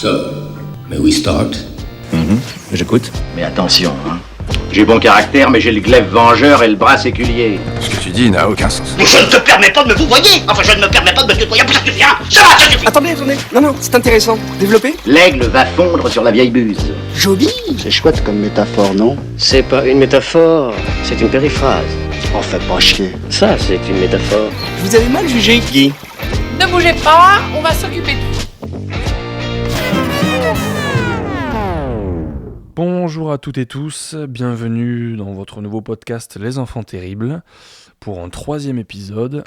So, may we start? J'écoute. Mais attention, hein. J'ai bon caractère, mais j'ai le glaive vengeur et le bras séculier. Ce que tu dis n'a aucun sens. Mais je ne te permets pas de me vous voyer. Enfin, je ne me permets pas de me tutoyer. Ça suffit, hein. Ça va, ça suffit. Attendez. Non, c'est intéressant. Développez. L'aigle va fondre sur la vieille buse. Joli. C'est chouette comme métaphore, non? C'est pas une métaphore, c'est une périphrase. Oh, fais pas chier. Ça, c'est une métaphore. Vous avez mal jugé, Guy. Ne bougez pas, on va s'occuper de tout. Bonjour à toutes et tous, bienvenue dans votre nouveau podcast Les Enfants Terribles pour un troisième épisode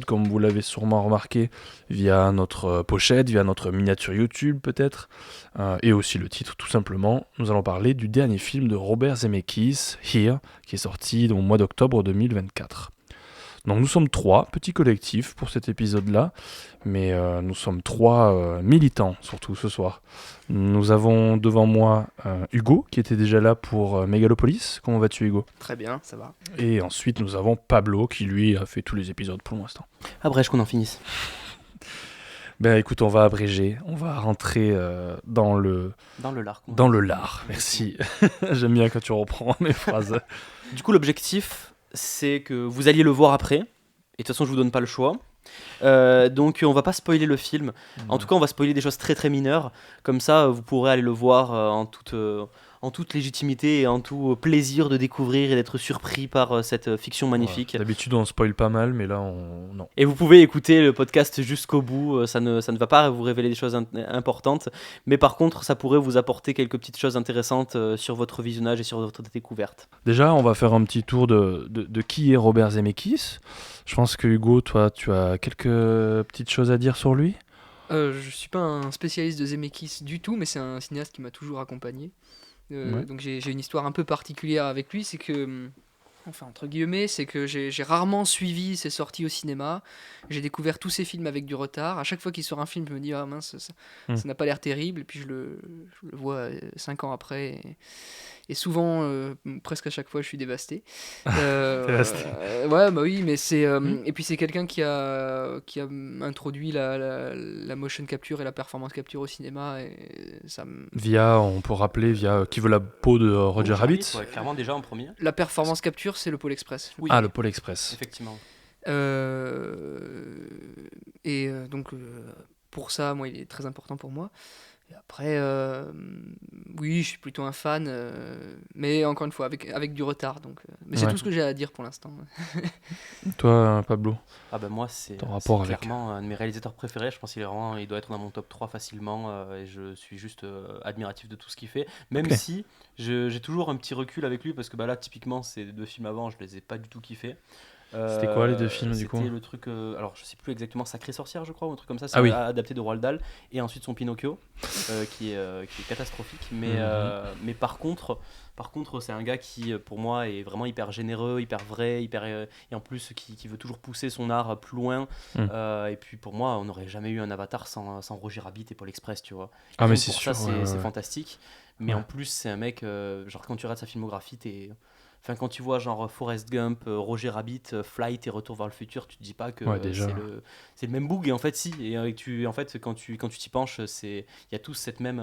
comme vous l'avez sûrement remarqué via notre pochette, via notre miniature YouTube peut-être, et aussi le titre tout simplement. Nous allons parler du dernier film de Robert Zemeckis, Here, qui est sorti au mois d'octobre 2024. Donc nous sommes trois petits collectifs pour cet épisode-là, mais nous sommes trois militants surtout ce soir. Nous avons devant moi Hugo qui était déjà là pour Megalopolis. Comment vas-tu Hugo ? Très bien, ça va. Et ensuite nous avons Pablo qui lui a fait tous les épisodes pour l'instant. Abrège qu'on en finisse. Ben écoute, on va abréger, on va rentrer dans le lard. Dans le lard, merci. J'aime bien quand tu reprends mes phrases. Du coup l'objectif c'est que vous alliez le voir après, et de toute façon je vous donne pas le choix. Donc on va pas spoiler le film. En tout cas on va spoiler des choses très très mineures. Comme ça vous pourrez aller le voir en toute légitimité et en tout plaisir de découvrir et d'être surpris par cette fiction magnifique. Ouais, d'habitude on spoil pas mal, mais là non. Et vous pouvez écouter le podcast jusqu'au bout, ça ne va pas vous révéler des choses importantes, mais par contre ça pourrait vous apporter quelques petites choses intéressantes sur votre visionnage et sur votre découverte. Déjà on va faire un petit tour de qui est Robert Zemeckis. Je pense que Hugo, toi tu as quelques petites choses à dire sur lui. Je suis pas un spécialiste de Zemeckis du tout, mais c'est un cinéaste qui m'a toujours accompagné. Ouais. Donc j'ai une histoire un peu particulière avec lui, c'est que, enfin entre guillemets, c'est que j'ai rarement suivi ses sorties au cinéma. J'ai découvert tous ses films avec du retard. À chaque fois qu'il sort un film, je me dis ah mince, ça n'a pas l'air terrible, et puis je le vois 5 ans après. Et souvent, presque à chaque fois, je suis dévasté. Ouais, bah oui, mais c'est et puis c'est quelqu'un qui a introduit la motion capture et la performance capture au cinéma, et ça on peut rappeler via Qui veut la peau de Roger Rabbit. Ouais, clairement déjà en premier. La performance capture, c'est le Pôle Express. Oui. Ah, le Pôle Express. Effectivement. Donc pour ça, moi, il est très important pour moi. Et après, oui, je suis plutôt un fan, mais encore une fois, avec du retard. Donc, mais c'est tout ce que j'ai à dire pour l'instant. Toi, Pablo ? Ah ben moi, c'est avec... clairement un de mes réalisateurs préférés. Je pense qu'il doit être dans mon top 3 facilement. Et je suis juste admiratif de tout ce qu'il fait. Même si j'ai toujours un petit recul avec lui, parce que là, typiquement, ces deux films avant, je les ai pas du tout kiffés. C'était quoi les deux films du coup ? C'était le truc, alors je sais plus exactement, Sacrée Sorcière je crois, ou un truc comme ça, c'est adapté de Roald Dahl, et ensuite son Pinocchio, qui est catastrophique, mais par contre c'est un gars qui pour moi est vraiment hyper généreux, hyper vrai, et en plus qui veut toujours pousser son art plus loin, et puis pour moi on n'aurait jamais eu un Avatar sans Roger Rabbit et Pôle Express, tu vois. Ah mais c'est sûr, ça c'est fantastique, mais en plus c'est un mec, genre quand tu regardes sa filmographie, enfin, quand tu vois genre Forrest Gump, Roger Rabbit, Flight et Retour vers le futur, tu te dis pas que c'est le même boug, et en fait si, et en fait quand tu t'y penches, il y a tous cette même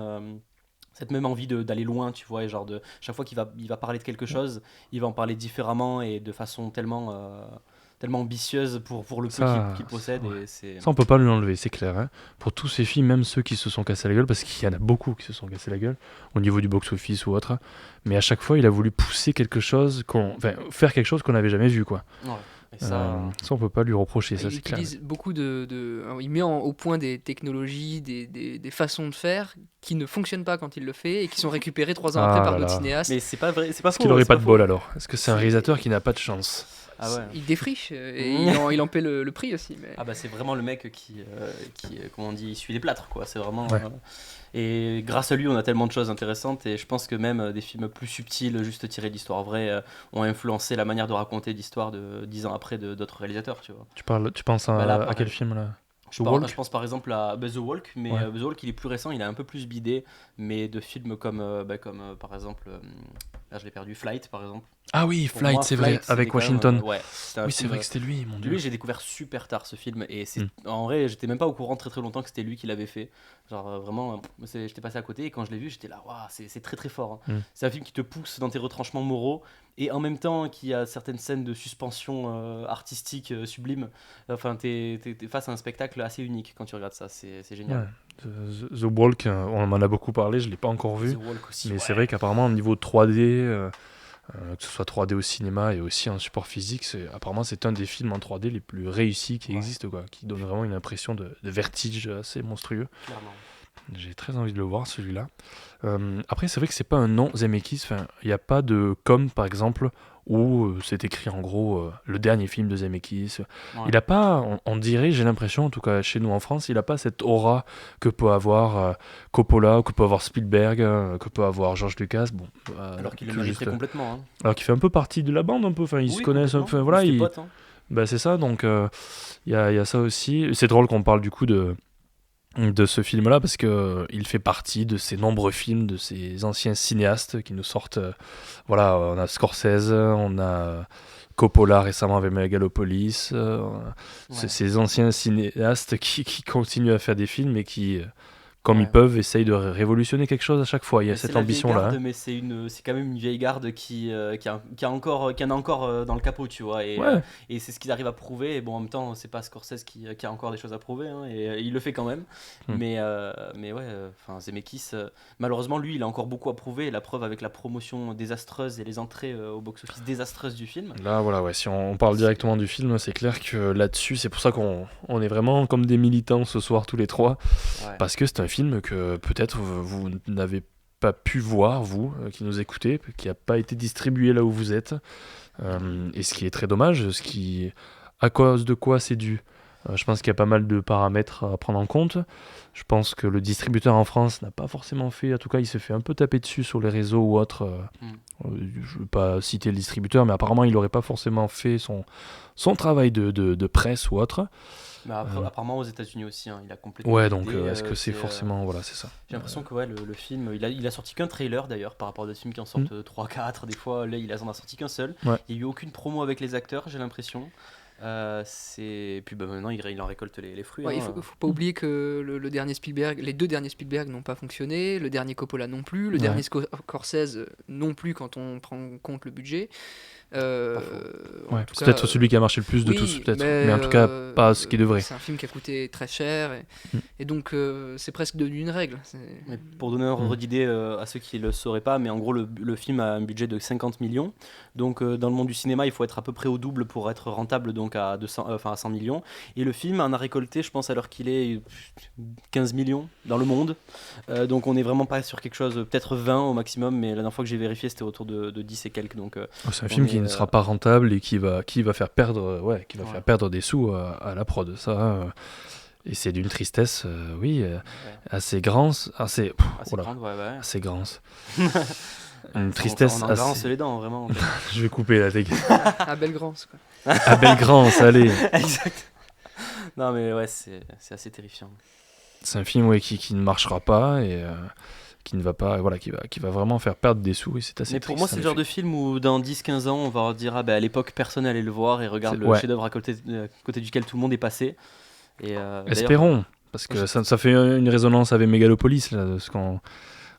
envie d'aller loin, tu vois, et genre chaque fois qu'il va parler de quelque chose, il va en parler différemment et de façon tellement ambitieuse pour le peu qu'il possède. Ouais. Et c'est... Ça on peut pas lui enlever, c'est clair, hein. Pour tous ces films, même ceux qui se sont cassés la gueule, parce qu'il y en a beaucoup qui se sont cassés la gueule au niveau du box-office ou autre, mais à chaque fois il a voulu pousser quelque chose, faire quelque chose qu'on n'avait jamais vu, quoi. Ouais. Et ça on peut pas lui reprocher, ça il c'est clair. utilise beaucoup il met au point des technologies, des façons de faire qui ne fonctionnent pas quand il le fait et qui sont récupérées 3 ans après par d'autres cinéastes. Mais c'est pas vrai, c'est pas Est-ce qu'il aurait pas de bol alors ? Est-ce que c'est un réalisateur qui n'a pas de chance ? Ah ouais. Il défriche et il en paie le prix aussi. Mais... Ah bah c'est vraiment le mec qui comment on dit, il suit les plâtres, quoi. C'est vraiment. Ouais. Et grâce à lui, on a tellement de choses intéressantes, et je pense que même des films plus subtils, juste tirés d'histoires vraies, ont influencé la manière de raconter l'histoire de 10 ans après d'autres réalisateurs, tu vois. Tu penses à quel film là ? Je pense par exemple à The Walk, mais The Walk il est plus récent, il est un peu plus bidé, mais de films comme par exemple Là, je l'ai perdu. Flight, par exemple. Ah oui, Pour Flight, moi, c'est vrai, avec c'était quand même, Washington. oui, c'est vrai que c'était lui, mon dieu. Lui, j'ai découvert super tard ce film et en vrai, j'étais même pas au courant très très longtemps que c'était lui qui l'avait fait. Genre vraiment, j'étais passé à côté et quand je l'ai vu, j'étais là, waouh, c'est très très fort. Hein. C'est un film qui te pousse dans tes retranchements moraux et en même temps qui a certaines scènes de suspension artistique sublime. Enfin, t'es face à un spectacle assez unique quand tu regardes ça, c'est génial. Ouais. The Walk, on m'en a beaucoup parlé, je l'ai pas encore vu. The Walk aussi, mais c'est vrai qu'apparemment au niveau 3D. Que ce soit 3D au cinéma et aussi en support physique, apparemment c'est un des films en 3D les plus réussis qui existent, quoi, qui donne vraiment une impression de vertige assez monstrueux. Clairement. J'ai très envie de le voir, celui-là. Après, c'est vrai que c'est pas un nom Zemeckis, il n'y a pas de com, par exemple, où c'est écrit en gros le dernier film de Zemeckis. Ouais. Il a pas, on dirait, j'ai l'impression, en tout cas chez nous en France, il n'a pas cette aura que peut avoir Coppola, que peut avoir Spielberg, que peut avoir George Lucas. Bon, alors qu'il le mériterait complètement. Hein. Alors qu'il fait un peu partie de la bande, un peu. Enfin, ils se connaissent un peu. Voilà, potes, hein. Bah, c'est ça, donc il y a ça aussi. C'est drôle qu'on parle du coup de ce film-là parce que il fait partie de ces nombreux films de ces anciens cinéastes qui nous sortent. Voilà, on a Scorsese, on a Coppola récemment avec Megalopolis. Ces anciens cinéastes qui continuent à faire des films et qui, comme ils peuvent, essayent de révolutionner quelque chose à chaque fois. Il y a cette ambition-là. Garde, mais c'est quand même une vieille garde qui en a encore dans le capot, tu vois. Et c'est ce qu'ils arrivent à prouver. Et bon, en même temps, c'est pas Scorsese qui a encore des choses à prouver, hein, et il le fait quand même. Mais ouais, Zemeckis, malheureusement, lui, il a encore beaucoup à prouver. Et la preuve avec la promotion désastreuse et les entrées au box-office désastreuses du film. Là, voilà, ouais. Si on parle directement du film, c'est clair que là-dessus, c'est pour ça qu'on est vraiment comme des militants ce soir tous les trois, parce que c'est un film que peut-être vous n'avez pas pu voir, vous qui nous écoutez, qui n'a pas été distribué là où vous êtes, et ce qui est très dommage, à cause de quoi c'est dû. Je pense qu'il y a pas mal de paramètres à prendre en compte. Je pense que le distributeur en France n'a pas forcément fait, en tout cas il s'est fait un peu taper dessus sur les réseaux ou autres. Je ne veux pas citer le distributeur, mais apparemment il n'aurait pas forcément fait son travail de presse ou autre. Mais apparemment aux États-Unis aussi, hein, il a complètement. Ouais, donc est-ce que c'est forcément. Voilà, c'est ça. J'ai l'impression que le film, il a sorti qu'un trailer d'ailleurs par rapport à des films qui en sortent 3-4 des fois. Là, il en a sorti qu'un seul. Ouais. Il n'y a eu aucune promo avec les acteurs, j'ai l'impression. Et puis maintenant il en récolte les fruits. Ouais, hein. Il faut pas oublier que le dernier Spielberg, les deux derniers Spielberg n'ont pas fonctionné, le dernier Coppola non plus, le dernier Scorsese non plus quand on prend en compte le budget. C'est peut-être celui qui a marché le plus de tous, peut-être. Mais en tout cas, pas ce qui devrait. C'est un film qui a coûté très cher et donc c'est presque devenu une règle. Mais pour donner un ordre d'idée à ceux qui ne le sauraient pas, mais en gros, le film a un budget de 50 millions. Donc, dans le monde du cinéma, il faut être à peu près au double pour être rentable, donc à 100 millions. Et le film en a récolté, je pense, alors qu'il est 15 millions dans le monde. Donc, on n'est vraiment pas sur quelque chose, peut-être 20 au maximum, mais la dernière fois que j'ai vérifié, c'était autour de 10 et quelques. Donc, c'est un film qui ne sera pas rentable et qui va faire perdre, faire perdre des sous à la prod. Ça. Et c'est d'une tristesse, assez grande. Assez grande. Une tristesse. On en grance les dents, vraiment. Je vais couper la tête. À Belgrance, quoi. À Belgrance, allez. Exact. Non, mais ouais, c'est assez terrifiant. C'est un film qui ne marchera pas et qui ne va pas, qui va vraiment faire perdre des sous, et c'est assez triste. Mais pour moi, c'est le genre de film où dans 10-15 ans, on va dire à l'époque, personne allait le voir et regarde le chef-d'œuvre à côté duquel tout le monde est passé. Et, espérons, parce que ça fait une résonance avec Megalopolis, là,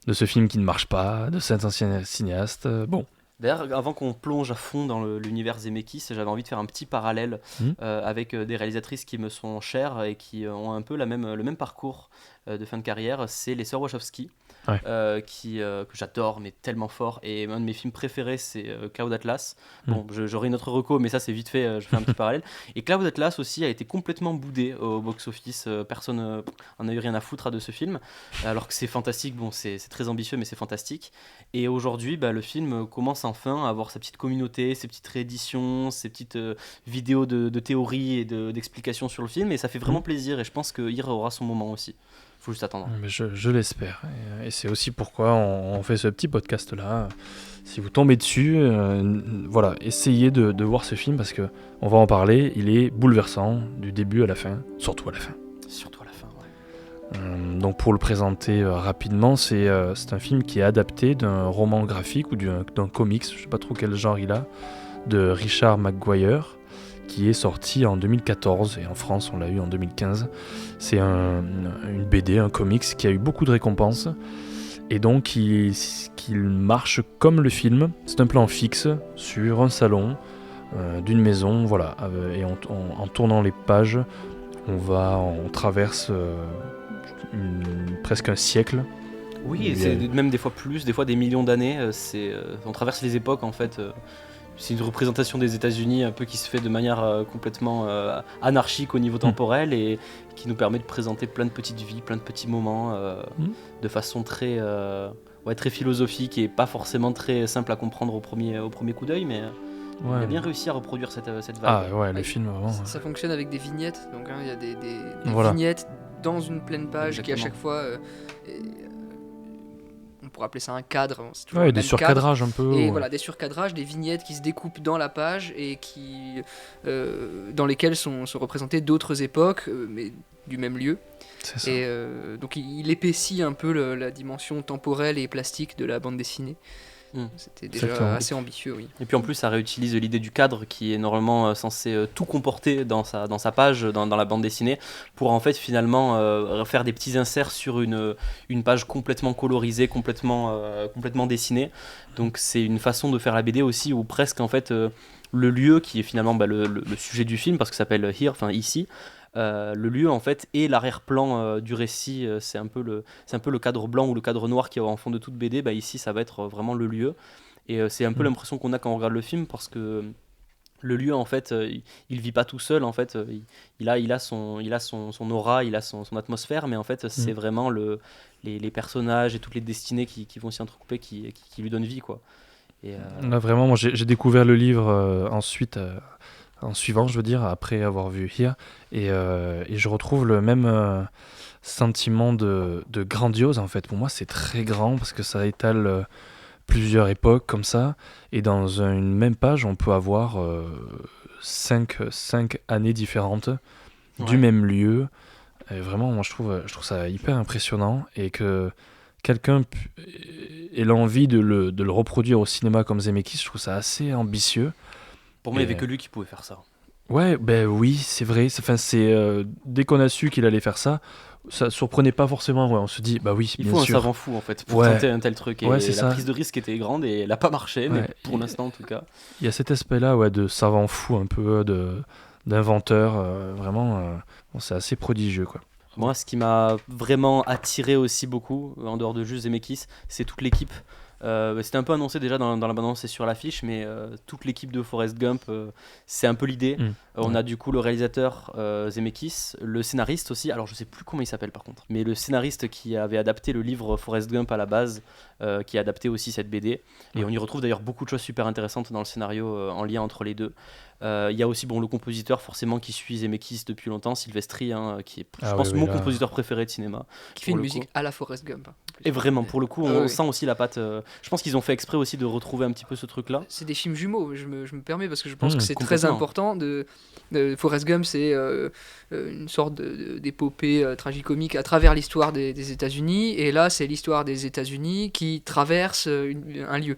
de ce film qui ne marche pas, de cet ancien cinéaste. Bon. D'ailleurs, avant qu'on plonge à fond dans l'univers Zemeckis, j'avais envie de faire un petit parallèle avec des réalisatrices qui me sont chères et qui ont un peu le même parcours de fin de carrière. C'est les sœurs Wachowski, que j'adore, mais tellement fort. Et un de mes films préférés, c'est Cloud Atlas. Bon, j'aurai une autre reco, mais ça c'est vite fait, je fais un petit parallèle. Et Cloud Atlas aussi a été complètement boudé au box-office. Personne en a eu rien à foutre de ce film, alors que c'est fantastique. Bon, c'est très ambitieux, mais c'est fantastique. Et aujourd'hui, le film commence enfin à avoir sa petite communauté, ses petites rééditions, ses petites vidéos de théories et d'explications sur le film. Et ça fait vraiment plaisir. Et je pense que Hir aura son moment aussi. Faut juste attendre. Mais je l'espère. Et c'est aussi pourquoi on fait ce petit podcast-là. Si vous tombez dessus, essayez de voir ce film parce qu'on va en parler. Il est bouleversant du début à la fin, surtout à la fin. Surtout à la fin, ouais. Donc pour le présenter rapidement, c'est un film qui est adapté d'un roman graphique ou d'un comics, je ne sais pas trop quel genre il a, de Richard McGuire, qui est sorti en 2014 et en France on l'a eu en 2015. C'est une BD, un comics qui a eu beaucoup de récompenses et donc il marche comme le film. C'est un plan fixe sur un salon d'une maison, voilà, et en tournant les pages, on traverse presque un siècle. Oui, et c'est même des fois plus, des fois des millions d'années. On traverse les époques en fait. C'est une représentation des États-Unis un peu qui se fait de manière complètement anarchique au niveau temporel et qui nous permet de présenter plein de petites vies, plein de petits moments de façon très philosophique et pas forcément très simple à comprendre au premier coup d'œil, mais il a bien réussi à reproduire cette vague. Ah ouais, le film vraiment. Ça fonctionne avec des vignettes, donc il y a des voilà. vignettes dans une pleine page. Exactement. Qui à chaque fois on pourrait appeler ça un cadre. C'est toujours des surcadrages un peu. Et voilà, des surcadrages, des vignettes qui se découpent dans la page et dans lesquelles sont représentées d'autres époques, mais du même lieu. C'est ça. Et donc il épaissit un peu la dimension temporelle et plastique de la bande dessinée. C'était déjà assez ambitieux, oui. Et puis en plus, ça réutilise l'idée du cadre qui est normalement censé tout comporter dans sa page, dans la bande dessinée, pour en fait finalement faire des petits inserts sur une page complètement colorisée, complètement dessinée. Donc c'est une façon de faire la BD aussi où presque en fait le lieu qui est finalement le sujet du film, parce que ça s'appelle Here, enfin ici. Le lieu en fait et l'arrière-plan du récit, c'est un peu le cadre blanc ou le cadre noir qui est en fond de toute BD. Ici ça va être vraiment le lieu et c'est un peu l'impression qu'on a quand on regarde le film, parce que le lieu en fait il vit pas tout seul en fait, il a son aura, il a son atmosphère, mais en fait c'est vraiment les personnages et toutes les destinées qui vont s'y entrecouper qui lui donnent vie quoi. Et là vraiment moi j'ai découvert le livre ensuite en suivant, je veux dire, après avoir vu Here, et je retrouve le même sentiment de grandiose, en fait. Pour moi, c'est très grand, parce que ça étale plusieurs époques, comme ça, et dans une même page, on peut avoir 5 années différentes du même lieu. Et vraiment, moi, je trouve ça hyper impressionnant, et que quelqu'un ait l'envie de le reproduire au cinéma comme Zemeckis, je trouve ça assez ambitieux. Pour moi, il n'y avait que lui qui pouvait faire ça. Ouais, oui, c'est vrai. Dès qu'on a su qu'il allait faire ça surprenait pas forcément. Ouais, on se dit, bah oui, il bien faut sûr. Un savant fou en fait pour tenter un tel truc. Et la prise de risque était grande et elle n'a pas marché, mais pour l'instant en tout cas. Il y a cet aspect-là, de savant fou un peu, d'inventeur. Vraiment, c'est assez prodigieux, quoi. Moi, ce qui m'a vraiment attiré aussi beaucoup, en dehors de juste Zemeckis, c'est toute l'équipe. C'était un peu annoncé déjà dans la bande-annonce et sur l'affiche, mais toute l'équipe de Forrest Gump, c'est un peu l'idée. On a du coup le réalisateur Zemeckis, le scénariste aussi, alors je sais plus comment il s'appelle par contre, mais le scénariste qui avait adapté le livre Forrest Gump à la base, qui a adapté aussi cette BD, et on y retrouve d'ailleurs beaucoup de choses super intéressantes dans le scénario en lien entre les deux. Il y a aussi le compositeur forcément qui suit Zemeckis depuis longtemps, Silvestri, qui est je pense mon compositeur préféré de cinéma, qui fait une musique à la Forrest Gump. Et vraiment pour le coup on sent aussi la patte, je pense qu'ils ont fait exprès aussi de retrouver un petit peu ce truc là. C'est des films jumeaux, je me permets, parce que je pense que c'est très important. Forrest Gump, c'est une sorte d'épopée tragicomique à travers l'histoire des États-Unis, et là c'est l'histoire des États-Unis qui traverse un lieu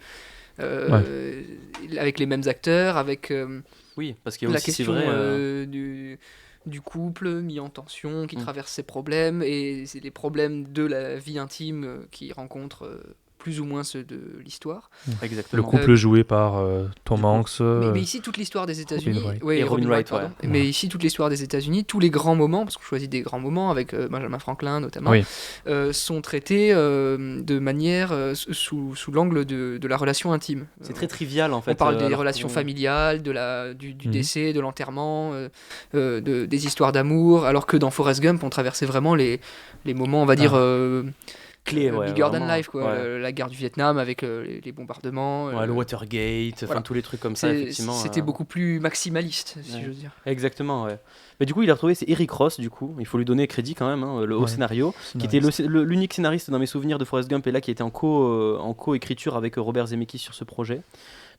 avec les mêmes acteurs, avec oui, parce qu'il y a la aussi, question c'est vrai, du couple mis en tension qui traverse ses problèmes, et c'est les problèmes de la vie intime qui rencontrent plus ou moins ceux de l'histoire. Exactement. Le couple joué par Tom Hanks. Mais ici, toute l'histoire des États-Unis. Robin Wright, pardon. Ouais. Mais ici, toute l'histoire des États-Unis, tous les grands moments, parce qu'on choisit des grands moments avec Benjamin Franklin notamment, sont traités de manière sous l'angle de la relation intime. C'est très trivial en fait. On parle des relations familiales, du décès, de l'enterrement, des histoires d'amour, alors que dans Forrest Gump, on traversait vraiment les moments, on va dire. Clé, Bigger than life, quoi. La guerre du Vietnam avec les bombardements. Le Watergate, tous les trucs comme ça, effectivement. C'était beaucoup plus maximaliste, si je veux dire. Exactement, ouais. Mais du coup, il a retrouvé, c'est Eric Ross, du coup, il faut lui donner crédit quand même, au scénario, qui était l'unique scénariste dans mes souvenirs de Forrest Gump, et là qui était en co-écriture avec Robert Zemeckis sur ce projet.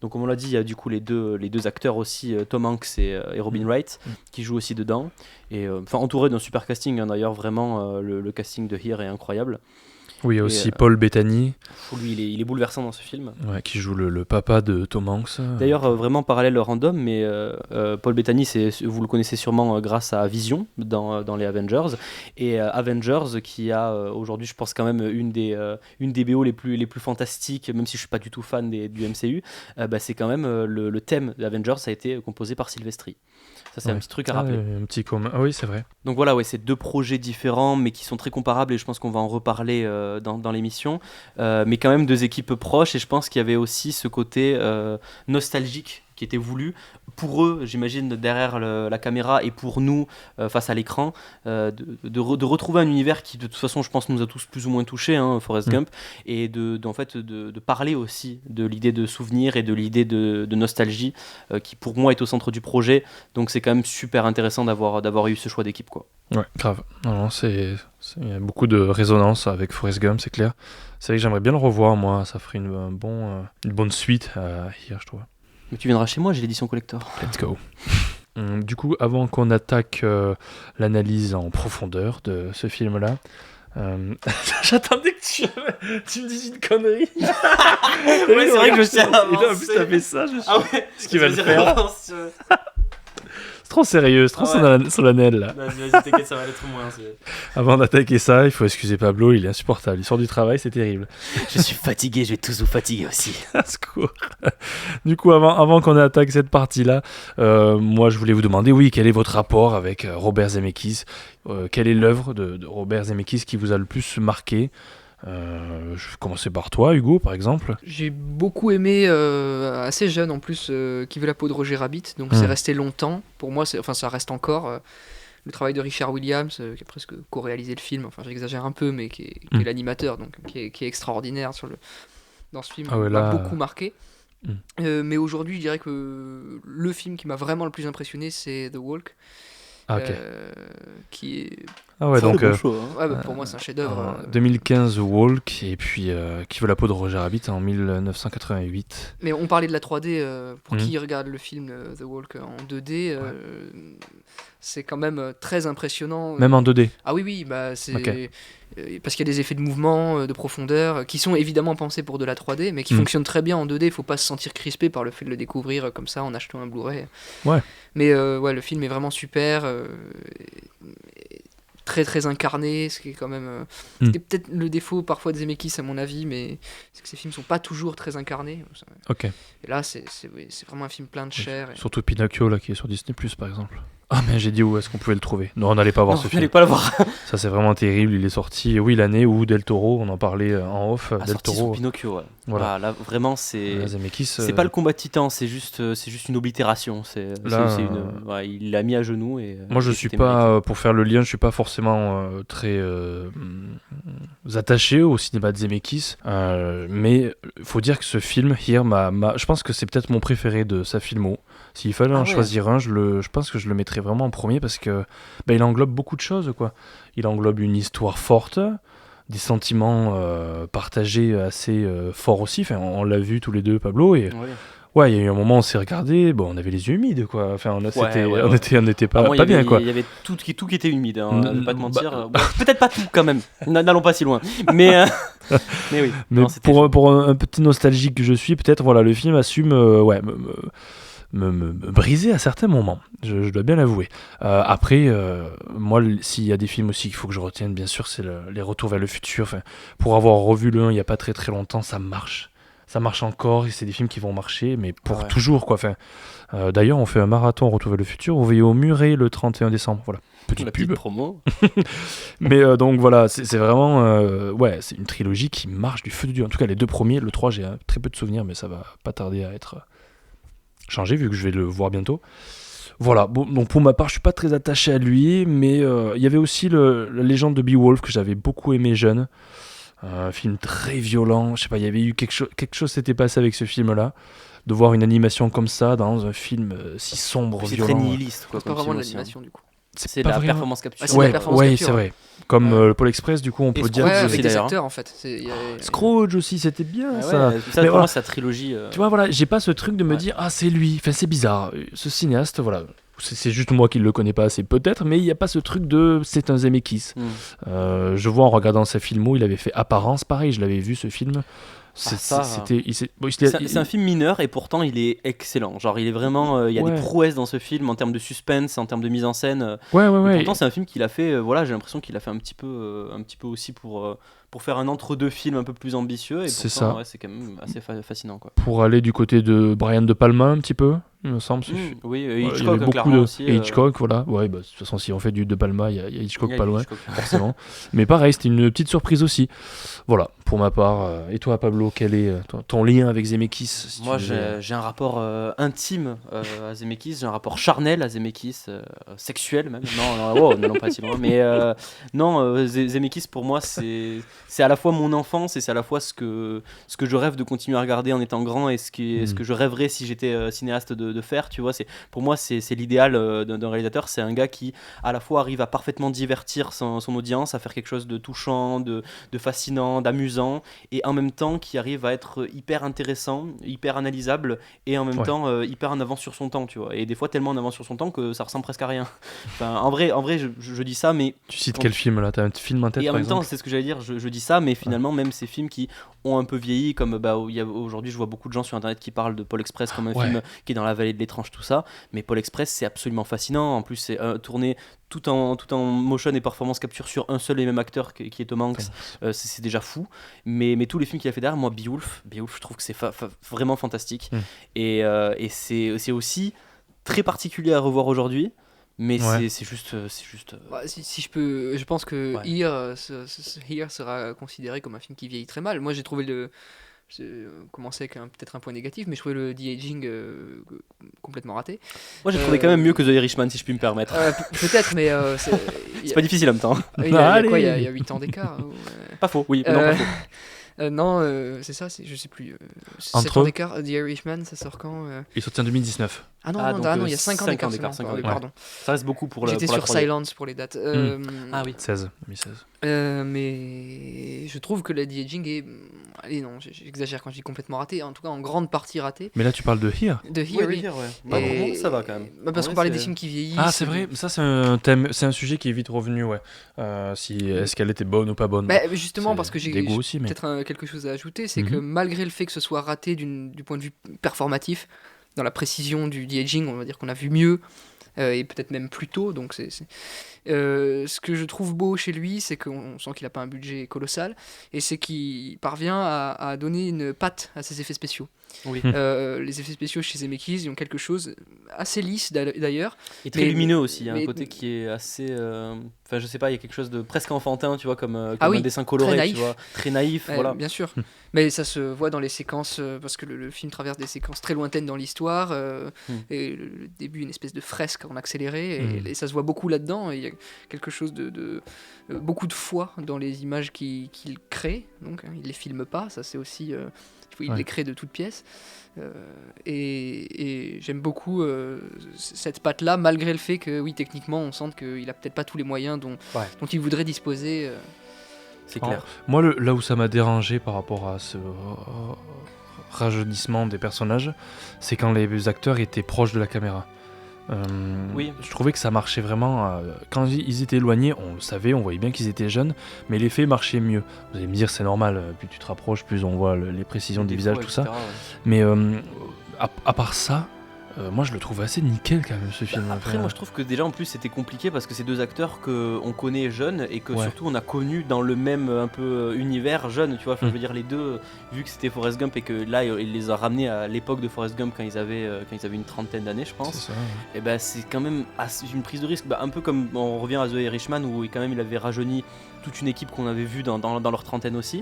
Donc comme on l'a dit, il y a du coup les deux acteurs aussi, Tom Hanks et Robin Wright, qui jouent aussi dedans. Et entouré d'un super casting, hein, d'ailleurs, vraiment, le casting de Here est incroyable. Oui, il y a aussi Paul Bettany. Lui, il est bouleversant dans ce film. Ouais, qui joue le papa de Tom Hanks. D'ailleurs, vraiment parallèle random, mais Paul Bettany, vous le connaissez sûrement grâce à Vision dans les Avengers. Et Avengers, qui a aujourd'hui, je pense, quand même une des BO les plus fantastiques, même si je ne suis pas du tout fan du MCU, c'est quand même le thème d'Avengers a été composé par Silvestri. Ça, c'est un petit truc à rappeler. Un petit commun. Ah oui, c'est vrai. Donc voilà, c'est 2 projets différents, mais qui sont très comparables, et je pense qu'on va en reparler dans l'émission. Mais quand même 2 équipes proches, et je pense qu'il y avait aussi ce côté nostalgique qui était voulu pour eux, j'imagine, derrière la caméra, et pour nous, face à l'écran, de retrouver un univers qui, de toute façon, je pense, nous a tous plus ou moins touchés, hein, Forrest Gump, et de parler aussi de l'idée de souvenir et de l'idée de nostalgie, qui pour moi est au centre du projet. Donc c'est quand même super intéressant d'avoir eu ce choix d'équipe, quoi. Ouais, grave. Non, il y a beaucoup de résonance avec Forrest Gump, c'est clair. C'est vrai que j'aimerais bien le revoir, moi. Ça ferait une bonne suite à Here, je trouve. Mais tu viendras chez moi, j'ai l'édition collector. Let's go. Du coup, avant qu'on attaque l'analyse en profondeur de ce film-là, j'attendais que tu me dises une connerie. Ouais, c'est vrai que je tiens à avancer. En plus, t'as fait ça, Ah ouais, ce qu'il va le faire. C'est trop sérieux, c'est trop solennel là. Vas-y, t'inquiète, ça va aller trop moins. Avant d'attaquer ça, il faut excuser Pablo, il est insupportable. Il sort du travail, c'est terrible. Je suis fatigué, je vais tous vous fatiguer aussi. Secours. Du coup, avant qu'on attaque cette partie-là, moi je voulais vous demander, quel est votre rapport avec Robert Zemeckis ? Quelle est l'œuvre de Robert Zemeckis qui vous a le plus marqué ? Je vais commencer par toi, Hugo, par exemple. J'ai beaucoup aimé, assez jeune en plus, Qui veut la peau de Roger Rabbit, donc c'est resté longtemps. Pour moi, ça reste encore le travail de Richard Williams, qui a presque co-réalisé le film, enfin j'exagère un peu, mais qui est l'animateur, donc qui est extraordinaire dans ce film, m'a beaucoup marqué. Mais aujourd'hui, je dirais que le film qui m'a vraiment le plus impressionné, c'est The Walk. Qui est... Ah ouais, donc pour moi c'est un chef-d'œuvre. 2015 Walk, et puis Qui veut la peau de Roger Rabbit en 1988. Mais on parlait de la 3D, pour qui regarde le film The Walk en 2D, c'est quand même très impressionnant. Même en 2D. Ah oui, c'est parce qu'il y a des effets de mouvement, de profondeur, qui sont évidemment pensés pour de la 3D, mais qui fonctionnent très bien en 2D. Il ne faut pas se sentir crispé par le fait de le découvrir comme ça en achetant un Blu-ray. Ouais. Mais le film est vraiment super, très très incarné, ce qui est quand même c'est peut-être le défaut parfois de Zemeckis à mon avis, mais c'est que ces films sont pas toujours très incarnés. Ok. Et là c'est vraiment un film plein de chair. Surtout Pinocchio là qui est sur Disney+ par exemple. Ah mais j'ai dit où est-ce qu'on pouvait le trouver. Non, on n'allait pas voir ce film. On n'allait pas le voir. Ça c'est vraiment terrible, il est sorti l'année où Del Toro, on en parlait en off, Del Toro sur Pinocchio, ouais. Voilà, là vraiment c'est Zemeckis, c'est pas le combat de Titan, c'est juste une oblitération, il l'a mis à genoux et moi je suis pas pour faire le lien, je suis pas forcément très attaché au cinéma de Zemeckis, mais faut dire que ce film Here je pense que c'est peut-être mon préféré de sa filmo. S'il fallait en choisir un, je pense que je le mettrais vraiment en premier parce que il englobe beaucoup de choses, quoi. Il englobe une histoire forte, des sentiments partagés assez forts aussi. Enfin, on l'a vu tous les deux, Pablo, et il y a eu un moment où on s'est regardé, on avait les yeux humides, quoi. Enfin, on n'était pas bien, quoi. Il y avait tout qui était humide, hein, ne pas te mentir. Peut-être pas tout, quand même. N'allons pas si loin. Mais oui. Mais pour un petit nostalgique que je suis, peut-être, le film assume, me briser à certains moments, je dois bien l'avouer. Après, moi, s'il y a des films aussi qu'il faut que je retienne, bien sûr, c'est les Retours vers le futur. Enfin, pour avoir revu le 1 il n'y a pas très très longtemps, ça marche encore, et c'est des films qui vont marcher, mais pour toujours, quoi. Enfin, d'ailleurs, on fait un marathon Retour vers le futur, on va y au Muret le 31 décembre, voilà. Petite promo. Mais donc voilà, c'est vraiment c'est une trilogie qui marche du feu de Dieu. En tout cas, les 2 premiers, le 3, j'ai très peu de souvenirs, mais ça va pas tarder à être changé vu que je vais le voir bientôt. Voilà, bon, donc pour ma part, je suis pas très attaché à lui, mais il y avait aussi la légende de Beowulf que j'avais beaucoup aimé jeune. Un film très violent, je sais pas, il y avait eu quelque chose s'était passé avec ce film-là. De voir une animation comme ça dans un film si sombre, c'est violent. C'est très nihiliste, quoi. C'est pas vraiment de l'animation, du coup. C'est la performance capture. C'est vrai. Comme le Pôle Express, du coup, on peut dire. Ouais, que avec aussi, des d'ailleurs. acteurs en fait. Scrooge aussi, c'était bien Ah ça. ouais, ça Mais pour voilà. moi, sa trilogie. Tu vois, voilà, j'ai pas ce truc de me Ouais. dire, ah, c'est lui. Enfin, c'est bizarre. Ce cinéaste, voilà. C'est juste moi qui le connais pas assez, peut-être, mais il n'y a pas ce truc de c'est un Zemeckis. Je vois en regardant ses films, il avait fait Apparence, pareil, je l'avais vu ce film. C'est un film mineur et pourtant il est excellent. Genre il est vraiment, il y a des prouesses dans ce film en termes de suspense, en termes de mise en scène. Ouais. Pourtant c'est un film qu'il a fait. Voilà, j'ai l'impression qu'il a fait un petit peu aussi pour faire un entre-deux film un peu plus ambitieux. Et c'est pourtant, ça. Ouais, c'est quand même assez fascinant quoi. Pour aller du côté de Brian De Palma un petit peu, il me semble. Oui, Hitchcock, Hitchcock beaucoup clairement aussi. Et Hitchcock, voilà. Ouais, bah, de toute façon, si on fait du De Palma, il y a Hitchcock Il y a pas loin, Hitchcock. forcément. Mais pareil, c'était une petite surprise aussi. Voilà, pour ma part. Et toi, Pablo, quel est ton lien avec Zemeckis, si Moi, tu veux... j'ai un rapport intime à Zemeckis, j'ai un rapport charnel à Zemeckis, sexuel même. Non, pas si loin. Mais Zemeckis, pour moi, c'est à la fois mon enfance et c'est à la fois ce que je rêve de continuer à regarder en étant grand et ce que je rêverais si j'étais cinéaste de faire. Tu vois, pour moi, c'est l'idéal d'un réalisateur. C'est un gars qui, à la fois, arrive à parfaitement divertir son audience, à faire quelque chose de touchant, de fascinant, d'amusant, et en même temps qui arrive à être hyper intéressant, hyper analysable, et en même temps hyper en avance sur son temps, tu vois. Et des fois tellement en avance sur son temps que ça ressemble presque à rien. Enfin, en vrai, je dis ça, mais Tu cites quel film là? T'as un film en tête, et en par même temps, exemple? c'est ce que j'allais dire. Je dis ça, mais finalement, même ces films qui ont un peu vieilli, comme aujourd'hui, je vois beaucoup de gens sur internet qui parlent de Pôle Express comme un film qui est dans la vallée de l'étrange, tout ça. Mais Pôle Express, c'est absolument fascinant. En plus, c'est tourné tout en motion et performance capture sur un seul et même acteur qui est Tom Hanks. C'est déjà fou. Mais tous les films qu'il a fait derrière, moi, Beowulf, je trouve que c'est vraiment fantastique. Et c'est aussi très particulier à revoir aujourd'hui. Mais c'est juste. Si je peux, je pense que Here sera considéré comme un film qui vieillit très mal. Moi, j'ai trouvé commencer avec peut-être un point négatif, mais je trouvais le de-aging complètement raté. Moi, j'ai trouvé quand même mieux que The Irishman, si je puis me permettre. Peut-être, mais c'est pas difficile en même temps. Il y a 8 ans d'écart. Pas faux, oui. Non, pas faux. Non, c'est ça, je sais plus. 7 ans d'écart, The Irishman, ça sort quand Il est sorti en 202019. Ah non, il y a 5 ans d'écart. Pardon. Ça reste beaucoup pour J'étais pour sur Silence pour les dates. Ah oui. 2016. Mais je trouve que la de-aging est... Allez, non, j'exagère quand je dis complètement raté, en tout cas en grande partie raté. Mais là, tu parles de Here. De Here, oui. Pour moi, ça va quand même. Parce qu'on parlait des films qui vieillissent. Ah, c'est vrai, ça c'est un thème, c'est un sujet qui est vite revenu, est-ce qu'elle était bonne ou pas bonne. Justement, parce que j'ai peut-être quelque chose à ajouter, c'est que malgré le fait que ce soit raté du point de vue performatif, dans la précision du de-aging, on va dire qu'on a vu mieux, et peut-être même plus tôt, donc ce que je trouve beau chez lui, c'est qu'on sent qu'il n'a pas un budget colossal, et c'est qu'il parvient à donner une patte à ses effets spéciaux. Oui. Les effets spéciaux chez Zemeckis, ils ont quelque chose assez lisse d'ailleurs. Et très lumineux aussi, il y a un côté qui est assez... Enfin, je sais pas, il y a quelque chose de presque enfantin, tu vois, comme un dessin coloré, tu vois. Très naïf, voilà. Bien sûr. Mais ça se voit dans les séquences, parce que le film traverse des séquences très lointaines dans l'histoire, et le début, une espèce de fresque en accéléré, et ça se voit beaucoup là-dedans, et il y a quelque chose de beaucoup de foi dans les images qu'il crée, donc il les filme pas, ça c'est aussi... il les crée de toutes pièces, et j'aime beaucoup cette patte-là, malgré le fait que, oui, techniquement, on sent qu'il a peut-être pas tous les moyens dont il voudrait disposer. C'est clair. Moi, là où ça m'a dérangé par rapport à ce rajeunissement des personnages, c'est quand les acteurs étaient proches de la caméra. Je trouvais que ça marchait vraiment. Quand ils étaient éloignés, on le savait, on voyait bien qu'ils étaient jeunes, mais l'effet marchait mieux. Vous allez me dire, c'est normal, plus tu te rapproches, plus on voit les précisions des visages, tout ça. Mais à part ça, moi je le trouve assez nickel quand même ce film. Après, moi je trouve que déjà en plus c'était compliqué parce que c'est deux acteurs qu'on connaît jeunes et que surtout on a connu dans le même un peu univers jeune, tu vois. Enfin, je veux dire, les deux, vu que c'était Forrest Gump et que là il les a ramenés à l'époque de Forrest Gump quand ils avaient une trentaine d'années, je pense. C'est ça, et c'est quand même une prise de risque, un peu comme on revient à The Irishman où quand même il avait rajeuni toute une équipe qu'on avait vue dans leur trentaine aussi.